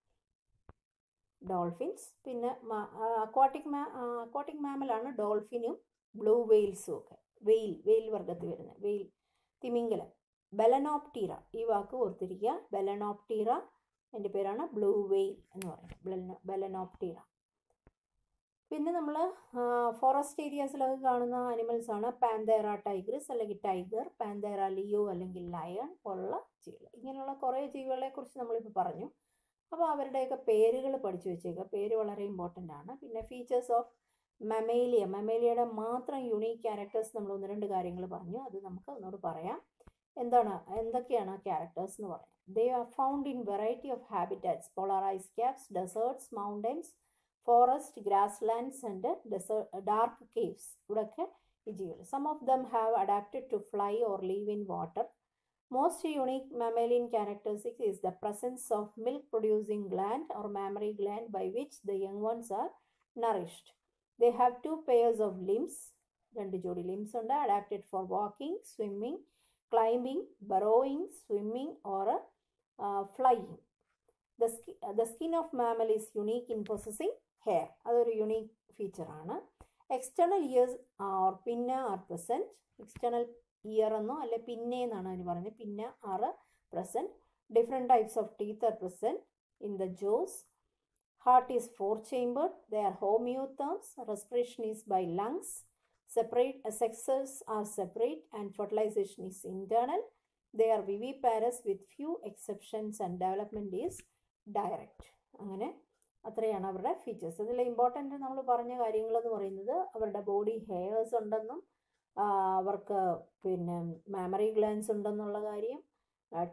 dolphins. പിന്നെ അക്വാട്ടിക് മാമലാണ് ഡോൾഫിനും ബ്ലൂ വെയിൽസും ഒക്കെ. വെയിൽ വർഗത്തിൽ വരുന്നത് വെയിൽ, തിമിംഗലം. ബെലനോപ്റ്റീറ, ഈ വാക്ക് ഓർത്തിരിക്കുക. ബെലനോപ്റ്റീറ, എൻ്റെ പേരാണ് ബ്ലൂ വെയിൽ എന്ന് പറയുന്നത്, ബെലനോപ്റ്റീറ. പിന്നെ നമ്മൾ ഫോറസ്റ്റ് ഏരിയാസിലൊക്കെ കാണുന്ന ആനിമൽസാണ് പാന്തേറ ടൈഗ്രസ് അല്ലെങ്കിൽ ടൈഗർ, പാന്തേറ ലിയോ അല്ലെങ്കിൽ ലയൺ പോലുള്ള ജീവികൾ. ഇങ്ങനെയുള്ള കുറേ ജീവികളെ കുറിച്ച് നമ്മളിപ്പോൾ പറഞ്ഞു. അപ്പോൾ അവരുടെയൊക്കെ പേരുകൾ പഠിച്ചു വെച്ചേക്കുക. പേര് വളരെ ഇമ്പോർട്ടൻ്റ് ആണ്. പിന്നെ ഫീച്ചേഴ്സ് ഓഫ് മമേലിയ, മമേലിയയുടെ മാത്രം യുണീക്ക് ക്യാരക്ടേഴ്സ് നമ്മൾ ഒന്ന് രണ്ട് കാര്യങ്ങൾ പറഞ്ഞു. അത് നമുക്ക് ഒന്നുകൂടി പറയാം. എന്തൊക്കെയാണ് ക്യാരക്ടേഴ്സ് എന്ന് പറയാം. They are found in variety of habitats, polar ice caps, deserts, mountains, forest, grasslands and dark caves. ഇവിടെയൊക്കെ ഈ ജീവികൾ. Some of them have adapted to fly or live in water. Most unique mammalian characteristic is the presence of milk-producing gland or mammary gland by which the young ones are nourished. They have two pairs of limbs, രണ്ട് ജോഡി limbs ഉണ്ട്, adapted for walking, swimming, climbing, burrowing, swimming or flying. The skin of mammal is unique in possessing hair. അതൊരു unique feature ആണ്. External ears or pinna are present. External year എന്നോ അല്ലെ പിന്നെ എന്നാണ് അതിന് പറയുന്നത്. പിന്നെ ആറ് present. Different types of teeth are present in the Jose. Heart is 4 chambered. They are homeotherms. Respiration is by lungs. Sexes are separate and fertilization is internal. They are viviparous with few exceptions and development is direct. അങ്ങനെ അത്രയാണ് അവരുടെ features. അതിൽ important നമ്മൾ പറഞ്ഞ കാര്യങ്ങളെന്ന് പറയുന്നത് അവരുടെ body hairs ഉണ്ടെന്നും അവർക്ക് പിന്നെ മാമറി ഗ്ലാൻസ് ഉണ്ടെന്നുള്ള കാര്യം,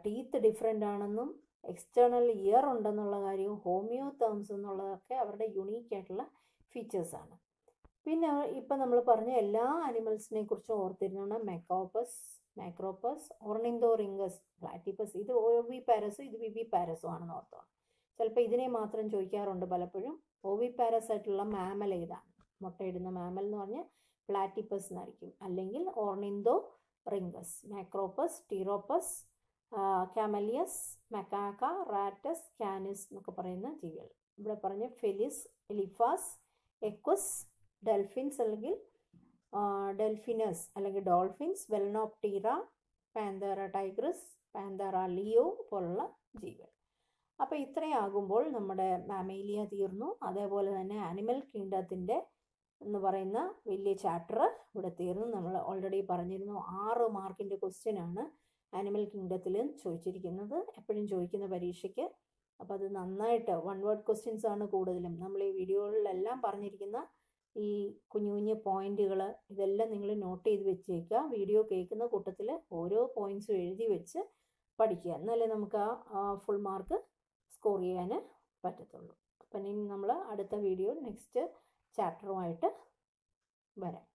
ടീത്ത് ഡിഫറെൻ്റ് ആണെന്നും, എക്സ്റ്റേണൽ ഇയർ ഉണ്ടെന്നുള്ള കാര്യവും, ഹോമിയോതേംസ് എന്നുള്ളതൊക്കെ അവരുടെ യുണീക്ക് ആയിട്ടുള്ള ഫീച്ചേഴ്സാണ്. പിന്നെ ഇപ്പം നമ്മൾ പറഞ്ഞ എല്ലാ ആനിമൽസിനെ കുറിച്ചും ഓർത്തിരുന്നാണ് മാക്രോപ്പസ്, ഓർണിന്തോറിംഗസ്, പ്ലാറ്റിപ്പസ്. ഇത് ഓവി പാരസും ഇത് വിവി പാരസും ആണെന്ന് ഓർത്തോണം. ചിലപ്പോൾ ഇതിനെ മാത്രം ചോദിക്കാറുണ്ട് പലപ്പോഴും. ഓവി പാരസ് ആയിട്ടുള്ള മാമൽ ഏതാണ്? മുട്ടയിടുന്ന മാമൽ എന്ന് പറഞ്ഞാൽ പ്ലാറ്റിപ്പസ് എന്നായിരിക്കും, അല്ലെങ്കിൽ ഓർണിന്തോറിംഗസ്, മാക്രോപ്പസ്, ടീറോപ്പസ്, കാമലിയസ്, മക്കാക്ക, റാറ്റസ്, കാനിസ് എന്നൊക്കെ പറയുന്ന ജീവികൾ. ഇവിടെ പറഞ്ഞ ഫെലിസ്, എലിഫാസ്, എക്വസ്, ഡെൽഫിൻസ് അല്ലെങ്കിൽ ഡെൽഫിനസ് അല്ലെങ്കിൽ ഡോൾഫിൻസ്, വെലനോപ്റ്റീറ, പാന്തേറ ടൈഗ്രസ്, പാന്തേറ ലിയോ പോലുള്ള ജീവികൾ. അപ്പോൾ ഇത്രയാകുമ്പോൾ നമ്മുടെ മാമേലിയ തീർന്നു. അതേപോലെ തന്നെ ആനിമൽ കിങ്ഡത്തിൻ്റെ എന്ന് പറയുന്ന വലിയ ചാപ്റ്റർ ഇവിടെ തീർന്നു. നമ്മൾ ഓൾറെഡി പറഞ്ഞിരുന്നു 6 മാർക്കിൻ്റെ ക്വസ്റ്റ്യനാണ് ആനിമൽ കിങ്ഡത്തിൽ ചോദിച്ചിരിക്കുന്നത്, എപ്പോഴും ചോദിക്കുന്ന പരീക്ഷയ്ക്ക്. അപ്പോൾ അത് നന്നായിട്ട് 1 വേർഡ് ക്വസ്റ്റ്യൻസ് ആണ് കൂടുതലും. നമ്മൾ ഈ വീഡിയോകളിലെല്ലാം പറഞ്ഞിരിക്കുന്ന ഈ കുഞ്ഞു കുഞ്ഞു പോയിന്റുകൾ ഇതെല്ലാം നിങ്ങൾ നോട്ട് ചെയ്ത് വെച്ചേക്കുക. വീഡിയോ കേൾക്കുന്ന കൂട്ടത്തിൽ ഓരോ പോയിന്റ്സും എഴുതി വെച്ച് പഠിക്കുക, എന്നാലേ നമുക്ക് ആ ഫുൾ മാർക്ക് സ്കോർ ചെയ്യാൻ പറ്റത്തുള്ളൂ. അപ്പം ഇനി നമ്മൾ അടുത്ത വീഡിയോ നെക്സ്റ്റ് ചാപ്റ്ററുമായിട്ട് വരാം.